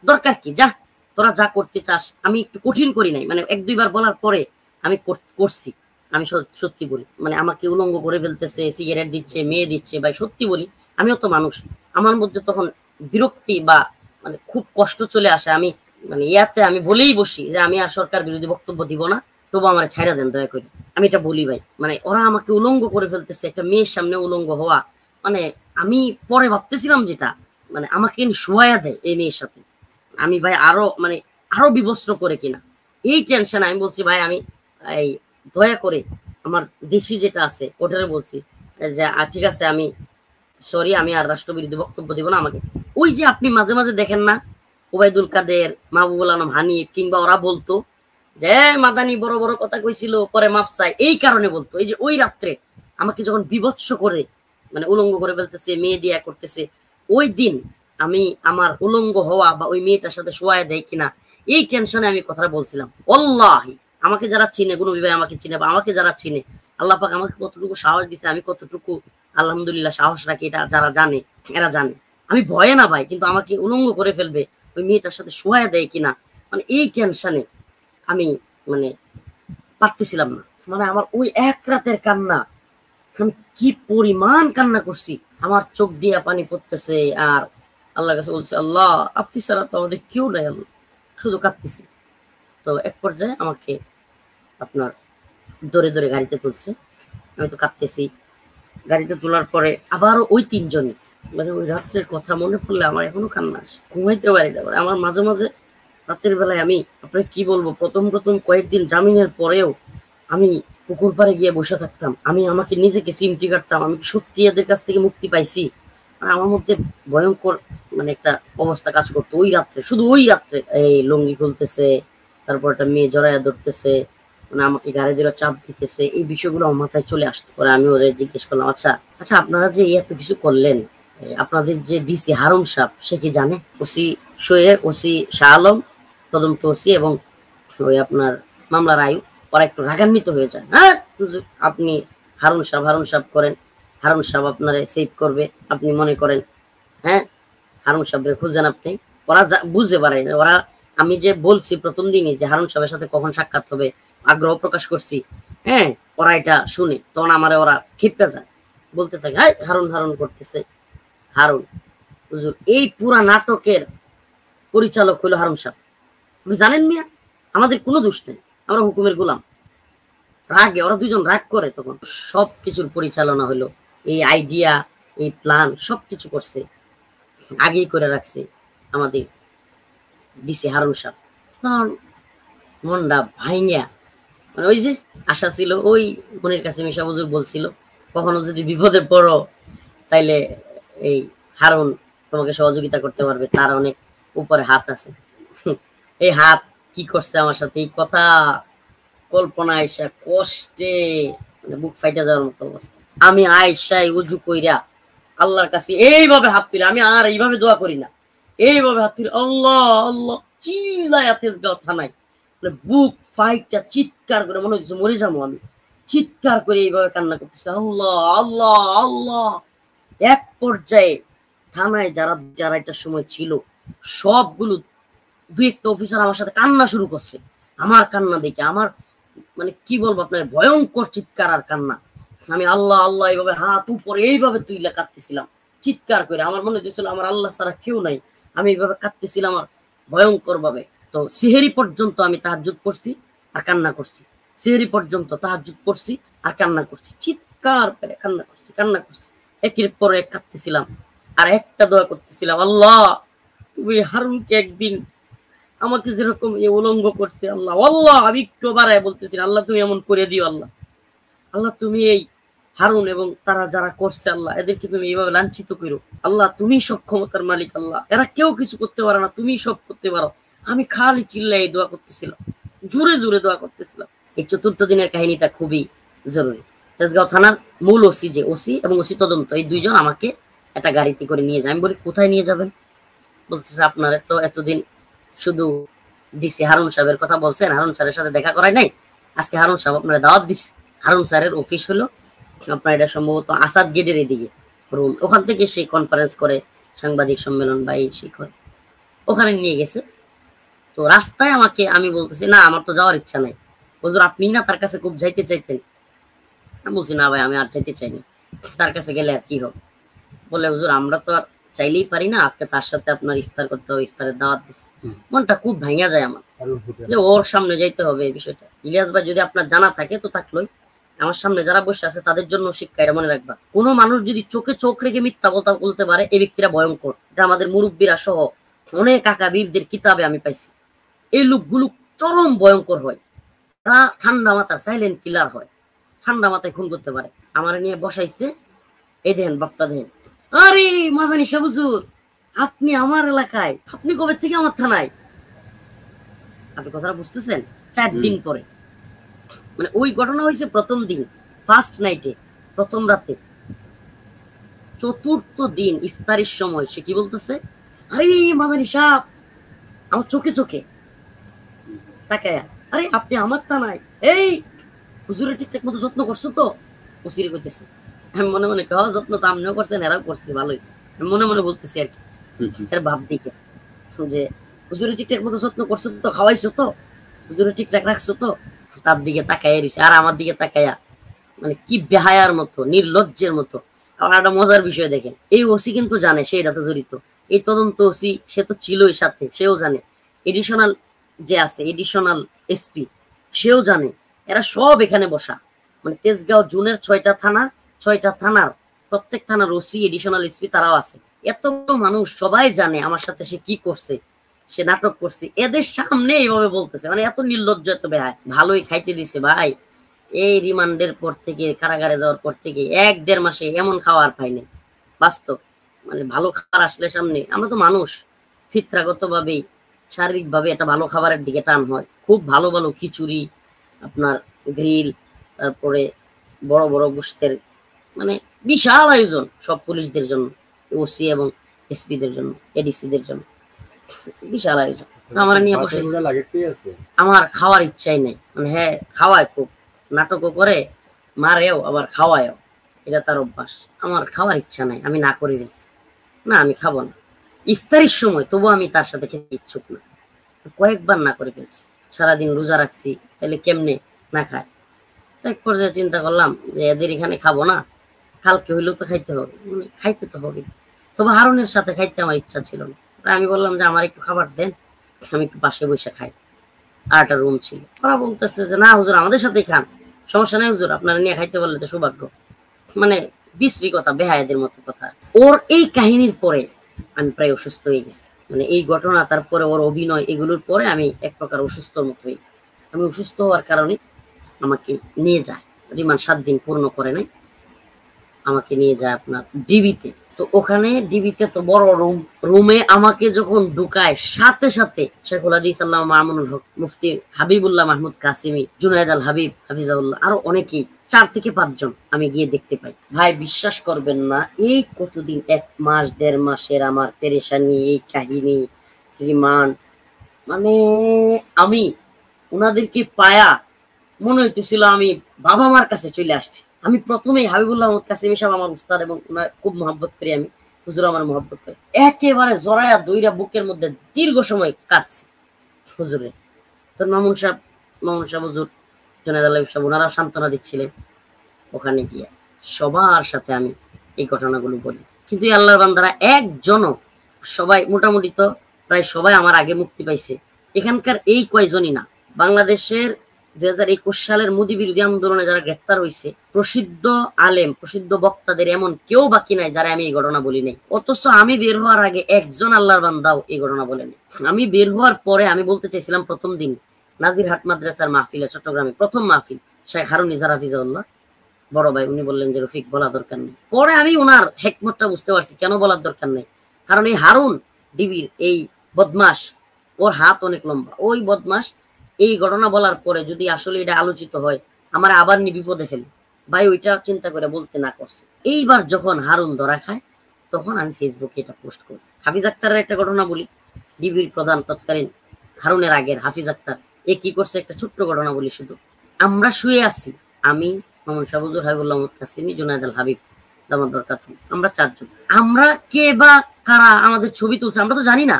[SPEAKER 1] দরকার কি, যা তোরা যা করতে চাস। আমি একটু কঠিন করি নাই, মানে এক দুইবার বলার পরে আমি করছি। আমি সত্যি বলি, মানে আমাকে উলঙ্গ করে ফেলতেছে, সিগারেট দিচ্ছে, মেয়ে দিচ্ছে, ভাই সত্যি বলি আমিও তো মানুষ। আমার মধ্যে তখন বিরক্তি বা মানে খুব কষ্ট চলে আসে। আমি মানে ইয়াতে আমি বলেই বসি যে আমি আর সরকার বিরোধী বক্তব্য দিব না, তবু আমার ছাইড়া দেন দয়া করে। আমি এটা বলি ভাই, মানে ওরা আমাকে উলঙ্গ করে ফেলতেছে, একটা মেয়ের সামনে উলঙ্গ হওয়া, মানে আমি পরে ভাবতেছিলাম যেটা, মানে আমাকে শোয়া দেয় এই মেয়ের সাথে, আমি ভাই আরো মানে আরো বিবস্ত্র করে কিনা, এই টেনশন। আমি বলছি ভাই আমি এই দয়া করে আমার দেশি যেটা আছে ওটারে বলছি যে ঠিক আছে, আমি সরি, আমি আর রাষ্ট্রবিরোধী বক্তব্য দিব না। আমাকে ওই যে আপনি মাঝে মাঝে দেখেন না, ওবায়দুল কাদের, মাহবুবুল আলম হানিফ কিংবা ওরা বলতো যে মাদানি বড় বড় কথা কইছিল, পরে মাপ চাই, এই কারণে বলতো। এই যে ওই রাত্রে আমাকে যখন বিভৎস করে মানে উলঙ্গ করে ফেলতেছে, মেয়ে দিয়া করতেছে, ওই দিন আমি আমার উলঙ্গ হওয়া বা ওই মেয়েটার সাথে শোয়া দেয় কিনা, এই টেনশনে আমি কথা বলছিলাম। আল্লাহি, আমাকে যারা চিনে, গুনবী ভাই আমাকে চিনে, বা আমাকে যারা চিনে, আল্লাহ পাক আমাকে কতটুকু সাহস দিছে, আমি কতটুকু আলহামদুলিল্লাহ সাহস রাখি, এটা যারা জানে এরা জানে। আমি ভয়ে না ভাই, কিন্তু আমাকে উলঙ্গ করে ফেলবে, ওই মেয়েটার সাথে শোয়া দেয় কিনা, মানে এই টেনশনে আমি মানে পারতেছিলাম না। মানে আমার ওই এক রাতের কান্না, আমি কি পরিমাণ কান্না করছি, আমার চোখ দিয়ে পানি পড়তেছে, আর আল্লাহর কাছে বলছে আল্লাহ আপনি ছাড়া তো আমাদের কেউ নাই, আল্লাহ শুধু কাঁদতেছি। তো এক পর্যায়ে আমাকে আপনার ধরে ধরে গাড়িতে তুলছে, আমি তো কাঁদতেছি। গাড়িতে তোলার পরে আবারও ওই তিনজন, মানে ওই রাত্রের কথা মনে পড়লে আমার এখনো কান্না আসে, ঘুমাইতে পারি না। আমার মাঝে মাঝে রাতের বেলায় আমি আপনাকে কি বলবো, প্রথম কয়েকদিন জামিনের পরেও আমি পুকুর পাড়ে গিয়ে বসে থাকতাম, আমি আমাকে নিজেকে চিমটি কাটতাম, আমি সত্যি এদের কাছ থেকে মুক্তি পাইছি। আমার মধ্যে ভয়ঙ্কর মানে একটা অবস্থা কাজ করতো ওই রাত্রে, শুধু ওই রাত্রে। এই লুঙ্গি খুলতেছে, তারপর একটা মেয়ে জড়াইয়া ধরতেছে, মানে আমাকে গাড়ি দিয়ে চাপ দিতেছে, এই বিষয়গুলো আমার মাথায় চলে আসতো। পরে আমি ওরে জিজ্ঞেস করলাম, আচ্ছা আচ্ছা আপনারা যে এত কিছু করলেন, আপনাদের যে ডিসি হারুন সাহেব সে কি জানে? ওসি শোয়েব, ওসি শাহ আলম, তদন্ত ওসি এবং ওই আপনার মামলার আয়ু, ওরা একটু রাগান্বিত হয়ে যায়। হ্যাঁ আপনি হারুন সাহেব করেন, হারুন সাহেব আপনারে সেভ করবে, আপনি মনে করেন? হ্যাঁ, হারুন সাহেবের খুঁজেন আপনি। ওরা বুঝতে পারে, ওরা আমি যে বলছি প্রথম দিনই যে হারুন সাহেবের সাথে কখন সাক্ষাৎ হবে, আগ্রহ প্রকাশ করছি, হ্যাঁ, ওরা এটা শুনে তখন আমারে ওরা ক্ষিপ্তে যায়, বলতে থাকে হ্যাঁ হারুন হারুন করতেছে। হারুন হুজুর, এই পুরা নাটকের পরিচালক হলো হারুন সাহেব। আপনি জানেন মিয়া, আমাদের কোনো দোষ নেই, আমরা হুকুমের গোলাম। রাগে ওরা দুজন রাগ করে, তখন সব কিছুর পরিচালনা হলো, এই আইডিয়া, এই প্ল্যান সবকিছু করছে, আগেই করে রাখছে আমাদের ডিসি হারুন সাহেব। তখন মনটা ভাইঙ্গা, মানে ওই যে আশা ছিল, ওই বোনের কাছে মিশা হুজুর বলছিল কখনো যদি বিপদে পড়ো তাইলে এই হারুন তোমাকে সহযোগিতা করতে পারবে, তার অনেক উপরে হাত আছে। এই হাত কি করছে আমার সাথে, এই কথা কল্পনা আইসা কষ্টে মানে বুক ফাইটা যাওয়ার মতো অবস্থা। আমি আয়সায় উজু কইরা আল্লাহর কাছে এইভাবে হাত তুলে, আমি আর এইভাবে দোয়া করি না, এইভাবে হাত তুলে আল্লাহ আল্লাহ চিল্লায়া তেজগাঁও থানায়, বুক ফাইটটা চিৎকার করে, মনে হচ্ছে মরে যাবো আমি, চিৎকার করে এইভাবে কান্না করতেছে আল্লাহ আল্লাহ আল্লাহ। এক পর্যায়ে থানায় যারা যারা এটার সময় ছিল সবগুলো, দুই একটা অফিসার আমার সাথে কান্না শুরু করছে। আমার কান্না দেখে আমার মানে কি বলবো আপনার, ভয়ঙ্কর চিৎকার আর কান্না। আমি আল্লাহ আল্লাহ এইভাবে হাত উপরে এইভাবে তুইলা কাঁদতেছিলাম চিৎকার করে। আমার মনে হচ্ছিল আমার আল্লাহ ছাড়া কেউ নাই। আমি এইভাবে কাঁদতেছিলাম আর ভয়ঙ্কর ভাবে। তো সিহেরি পর্যন্ত আমি তাহাজ্জুদ করছি আর কান্না করছি। সিহেরি পর্যন্ত তাহাজ্জুদ করছি আর কান্না করছি, চিৎকার করে কান্না করছি। একের পর এক কাঁদতেছিলাম আর একটা দোয়া করতেছিলাম, আল্লাহ তুমি হারুনকে একদিন আমাকে যেরকম এ উলঙ্গ করছে, আল্লাহ আল্লাহ আমি একটু বাড়ায় বলতেছি, আল্লাহ তুমি এমন করে দিও, আল্লাহ আল্লাহ তুমি এই হারুন এবং তারা যারা করছে আল্লাহ এদেরকে তুমি এইভাবে লাঞ্ছিত করো, আল্লাহ তুমি সব ক্ষমতার মালিক, আল্লাহ এরা কেউ কিছু করতে পারে না, তুমি সব করতে পারো। আমি খালি চিল্লাই দোয়া করতেছিলাম, জোরে জোরে দোয়া করতেছিলাম। এই চতুর্থ দিনের কাহিনীটা খুবই জরুরি। তেজগাঁও থানার মূল ওসি, যে ওসি এবং ওসি তদন্ত, এই দুইজন আমাকে একটা গাড়িতে করে নিয়ে যায়। আমি বলি কোথায় নিয়ে যাবেন? বলতেছে আপনারা তো এতদিন শুধু ডিসি হারুন সাহেবের কথা বলছেন, হারুন স্যারের সাথে দেখা করায় নাই, আজকে হারুন সাহেব আপনারা দাওয়াত দিচ্ছে। হারুন স্যারের অফিস হলো আপনার এটা সম্ভবত আসাদ গেটের এদিকে রুম, ওখান থেকে সে কনফারেন্স করে, সাংবাদিক সম্মেলন বা এই সে করে, ওখানে নিয়ে গেছে। তো রাস্তায় আমাকে আমি বলতেছি না আমার তো যাওয়ার ইচ্ছা নাই। হুজুর আপনি না তার কাছে খুব যাইতে চাইতেন? আমি বলছি না ভাই আমি আর যাইতে চাইনি, তার কাছে গেলে আর কি হবে। বলে হুজুর আমরা তো আর চাইলেই পারি না, আজকে তার সাথে আপনার ইফতার করতে হবে, ইফতারের দাওয়াত দিচ্ছে। মনটা খুব ভাঙা যায় আমার যে ওর সামনে যাইতে হবে এই বিষয়টা। ইলিয়াস ভাই যদি আপনার জানা থাকে তো থাকলোই, আমার সামনে যারা বসে আছে তাদের জন্য শিক্ষা, এটা মনে রাখবা। কোনো মানুষ যদি চোখে চোখ রেখে মিথ্যা বলতে পারে এই ব্যক্তিরা ভয়ঙ্কর। এটা আমাদের মুরব্বীরা সহ অনেক আকাবিরদের কিতাবে আমি পাইছি। এই লোকগুলো চরম ভয়ঙ্কর হয়, তারা ঠান্ডা মাথার সাইলেন্ট কিলার হয়, ঠান্ডা মাথায় খুন করতে পারে। আমার নিয়ে বসাইছে, এই দেন বাপটা দেন, আরে মাদানী সাহেব হুজুর আপনি আমার এলাকায়, আপনি কবে থেকে আমার থানায়? আপনি কথাটা বুঝতেছেন? 4 দিন পরে, মানে ওই ঘটনা হয়েছে প্রথম দিন, ফার্স্ট নাইটে, প্রথম রাতে। চতুর্থ দিন ইফতারির সময় সে কি বলতেছে, আরে মাদানী সাহেব, আমার চোখে চোখে তাকায়া, আরে আপনি আমার থানায়, এই হুজুরের ঠিকঠাক মতো যত্ন করছো তো? ওসিরে কইতেছে। আমি মনে মনে কহ যত্ন তো আপনিও করছেন, এরাও করছে ভালোই, আমি মনে মনে বলতেছি আর কি, এর ভাব দিকে যে হুজুরের ঠিকঠাক মতো যত্ন করছো তো, খাওয়াইছো তো, হুজুরের ঠিকঠাক রাখছো তো। তার দিকে তাকাইয়া রইছে আর আমার দিকে তাকাইয়া মানে কি বেহায়ার মতো, নির্লজ্জের মতো। আবার একটা মজার বিষয় দেখেন, এই ওসি কিন্তু জানে সে এটাতে জড়িত, এই তদন্ত ওসি সে তো ছিলই সাথে, সেও জানে, এডিশনাল যে আছে এডিশনাল এসপি সেও জানে, এরা সব এখানে বসা। মানে তেজগাঁও জুনের 6টা থানা, 6টা থানার প্রত্যেক থানার ওসি এডিশনাল এসপি তারাও আছে। এতগুলো মানুষ সবাই জানে আমার সাথে সে কি করছে, সে নাটক করছে, এদের সামনে এইভাবে বলতেছে, মানে এত নির্লজ্জ, এত বেহায়। ভালোই খাইতে দিছে ভাই, এই রিমান্ডের পর থেকে, কারাগারে যাওয়ার পর থেকে 1-1.5 মাসে এমন খাওয়ার পাইনি বাস্তব। মানে ভালো খাবার আসলে সামনে, আমরা তো মানুষ, ফিতরাগত ভাবেই শারীরিক ভাবে একটা ভালো খাবারের দিকে টান হয়। খুব ভালো ভালো খিচুড়ি, আপনার গ্রিল, তারপরে বড় বড় গোশতের, মানে বিশাল আয়োজন সব পুলিশদের জন্য, ওসি এবং এসপিদের জন্য, এডিসিদের জন্য বিশাল আয়োজন। আমার নিয়ে বসে আমার খাওয়ার ইচ্ছাই নেই, মানে হ্যাঁ খাওয়ায় খুব, নাটকও করে, মারেও আবার খাওয়ায়ও, এটা তার অভ্যাস। আমার খাওয়ার ইচ্ছা নাই, আমি না করে দিচ্ছি, না আমি খাবো না ইফতারির সময়, তবু আমি তার সাথে খেতে ইচ্ছুক না। কয়েকবার না করে ফেলছি, সারাদিন রোজা রাখছি, তাহলে কেমনে না খায়। এক পর্যায়ে চিন্তা করলাম যে এদের এখানে খাবো না, কালকে হইলেও তো খাইতে হবে, মানে খাইতে তো হবে। তবে হারুনের সাথে খাইতে আমার ইচ্ছা ছিল না। আমি বললাম যে আমার একটু খাবার দেন, আমি একটু পাশে বসে খাই। আর একটা রুম ছিল, ওরা বলতেছে যে না হুজুর আমাদের সাথেই খান, সমস্যা নেই হুজুর, আপনারা নিয়ে খাইতে পারলে তো সৌভাগ্য। মানে বিশ্রী কথা, বেহায়াদের মতো কথা। ওর এই কাহিনীর পরে আমি প্রায় অসুস্থ হয়ে গেছি, মানে এই ঘটনা, তারপরে ওর অভিনয়, এগুলোর পরে আমি এক প্রকার অসুস্থর মতো হয়ে গেছি। আমি অসুস্থ হওয়ার কারণে আমাকে নিয়ে যায়, রিমান্ড 7 দিন পূর্ণ করে নাই, আমাকে নিয়ে যায় আপনার ডিবিতে। তো ওখানে ডিবিতে তো বড় রুম, রুমে আমাকে যখন ঢুকায় সাথে সাথে শেখুল হাদিস আল্লামা মামুনুল হক, মুফতি হাবিবুল্লাহ মাহমুদ কাসিমি, জুনায়েদ আল হাবিব হাফিজাউল্লাহ, আরো অনেকেই, 4 থেকে 5 জন আমি গিয়ে দেখতে পাই। ভাই বিশ্বাস করবেন না, এই কতদিন 1 মাস 1.5 মাসের আমার পেরেশানি, এই কাহিনী, রিমান্ড, মানে আমি ওনাদেরকে পায়া মনে হইতেছিল আমি বাবা মার কাছে চলে আসছে। আমি প্রথমেই হাবিবুল্লাহ আহমদ কাসিমি সাহেব আমার উস্তাদ এবং ওনার খুব মহব্বত করি আমি, হুজুর আমার মহব্বত করে, একেবারে জড়াইয়া দইরা বুকের মধ্যে দীর্ঘ সময় কাঁদছে হুজুরে। তো মামুন সাহেব হুজুর, জুনায়েদ আলাইফ সাহেব, ওনারা সান্ত্বনা দিচ্ছিলেন। ওখানে গিয়ে সবার সাথে আমি এই ঘটনাগুলো বলি, কিন্তু আল্লাহর বান্দারা একজনও, সবাই মোটামুটি তো প্রায় সবাই আমার আগে মুক্তি পাইছে। এখানকার এই কয়জনই না, বাংলাদেশের 2021 সালের মোদী বিরোধী আন্দোলনে যারা গ্রেফতার হয়েছে, প্রসিদ্ধ আলেম, প্রসিদ্ধ বক্তাদের এমন কেউ বাকি নাই যারা আমি এই ঘটনা বলি নাই। অথচ আমি বের হওয়ার আগে একজন আল্লাহর বান্দাও এই ঘটনা বলেনি। আমি বের হওয়ার পরে আমি বলতে চাইছিলাম প্রথম দিন নাজিরহাট মাদ্রাসার মাহফিলে, চট্টগ্রামে প্রথম মাহফিল, শেখ হারুন নিজার হাফিজাউল্লাহ বড় ভাই, উনি বললেন যে রফিক বলা দরকার নেই। পরে আমি ওনার হেকমতটা বুঝতে পারছি কেন বলার দরকার নেই। কারণ এই হারুন ডিবির এই বদমাস, ওর হাত অনেক লম্বা, ওই বদমাস এই ঘটনা বলার পরে যদি আসলে এটা আলোচিত হয়, আমার আবার বিপদে ফেলি, ভাই ওইটা চিন্তা করে বলতে না করছে। এইবার যখন হারুন ধরা খায়, তখন আমি ফেসবুকে এটা পোস্ট করি। হাফিজ আক্তারের একটা ঘটনা বলি, ডিবির প্রধান তৎকালীন, হারুনের আগের হাফিজ আক্তার, এ কি করছে একটা ছোট্ট ঘটনা বলি শুধু। আমরা শুয়ে আছি, আমি, মামুন সাহেব হুজুর, হাবিবুল্লাহ আহমদ কাসিমি, জুনায়েদ আল হাবিব দামাত বরকাতুহু, আমরা চারজন। আমরা কে বা কারা আমাদের ছবি তুলছে আমরা তো জানি না,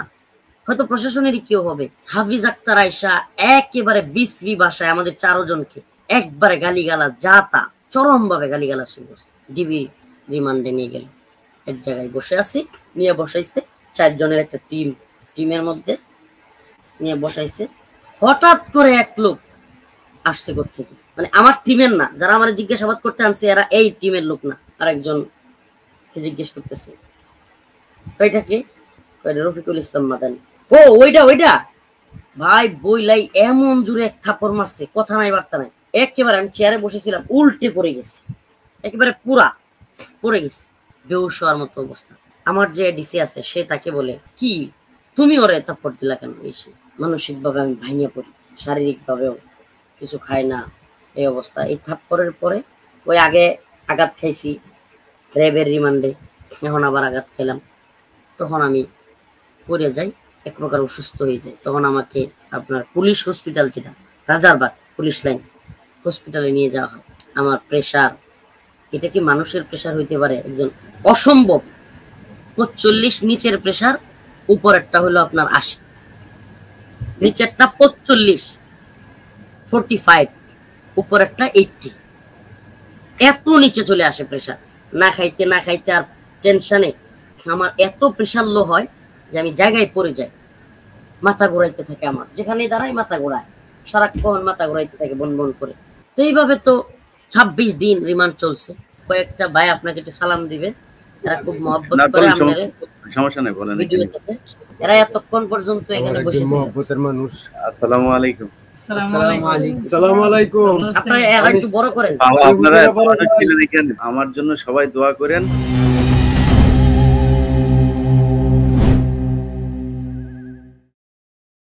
[SPEAKER 1] হয়তো প্রশাসনেরই কেউ হবে। হাফিজ আক্তার আয়সা একেবারে বিশ্রী ভাষায় আমাদের চারজনকে একবারে গালিগালাজ, যা তা চরম ভাবে গালিগালাজ শুরু করছে। ডিবি রিমান্ডে নিয়ে গেল, এক জায়গায় বসে আছি, নিয়ে বসাইছে 4 জনের একটা টিমের মধ্যে নিয়ে বসাইছে। হঠাৎ করে এক লোক আসছে কোত্থেকে, মানে আমার টিমের না, যারা আমার জিজ্ঞাসাবাদ করতে আনছে এরা এই টিমের লোক না, আরেকজনকে জিজ্ঞেস করতেছে, কয়টা কে, রফিকুল ইসলাম মাদানী। ও ওইটা ভাই বইলাই এমন জোরে এক থাপ্পড় মারছে, কথা নাই বার্তা নাই, একেবারে আমি চেয়ারে বসেছিলাম উল্টে পড়ে গেছি, একেবারে পুরা পড়ে গেছি, বেহুশ হওয়ার মতো অবস্থা। আমার যে ডিসি আছে সে তাকে বলে, কি তুমি ওরে থাপ্পড় দিলা কেন? এসে মানসিক ভাবে আমি ভাঙিয়ে পড়ি, শারীরিক ভাবেও কিছু খাই না, এই অবস্থা। এই থাপ্পড়ের পরে ওই আগে আঘাত খাইছি র্যাবের রিমান্ডে, এখন আবার আঘাত খেলাম, তখন আমি পড়ে যাই, এক প্রকার অসুস্থ হয়ে যায়। তখন আমাকে আপনার পুলিশ হসপিটাল, যেটা রাজারবাগ পুলিশ লাইন্স হসপিটালে নিয়ে যাওয়া হয়। আমার প্রেশার, এটা কি মানুষের প্রেশার হইতে পারে? একজন অসম্ভব 45, নিচের প্রেশার, উপরেরটা হলো আপনার 80, নিচেরটা 45, উপরেরটা 80, এত নিচে চলে আসে প্রেশার। না খাইতে আর টেনশনে আমার এত প্রেশার লো হয় যে আমি জায়গায় পড়ে যাই, মাথা ঘোরাইতে থাকে, আমার যেখানে দাঁড়াই মাথা ঘোরায়, সারাক্ষণ মাথা ঘোরাইতে থাকে বন করে। তো এইভাবে তো 26 দিন রিমান্ড চলছে। কয়েকটা ভাই আপনাকে একটু সালাম দিবে, এরা খুব মহব্বত করে আমাদের,
[SPEAKER 2] সমস্যা নাই বলেন।
[SPEAKER 1] এরা এতক্ষণ পর্যন্ত এখানে বসেছে,
[SPEAKER 3] মহব্বতের মানুষ।
[SPEAKER 2] আসসালামু আলাইকুম।
[SPEAKER 3] আসসালামু আলাইকুম।
[SPEAKER 1] আপনারা একটু বড় করেন,
[SPEAKER 2] আপনারা আমার জন্য সবাই দোয়া করেন।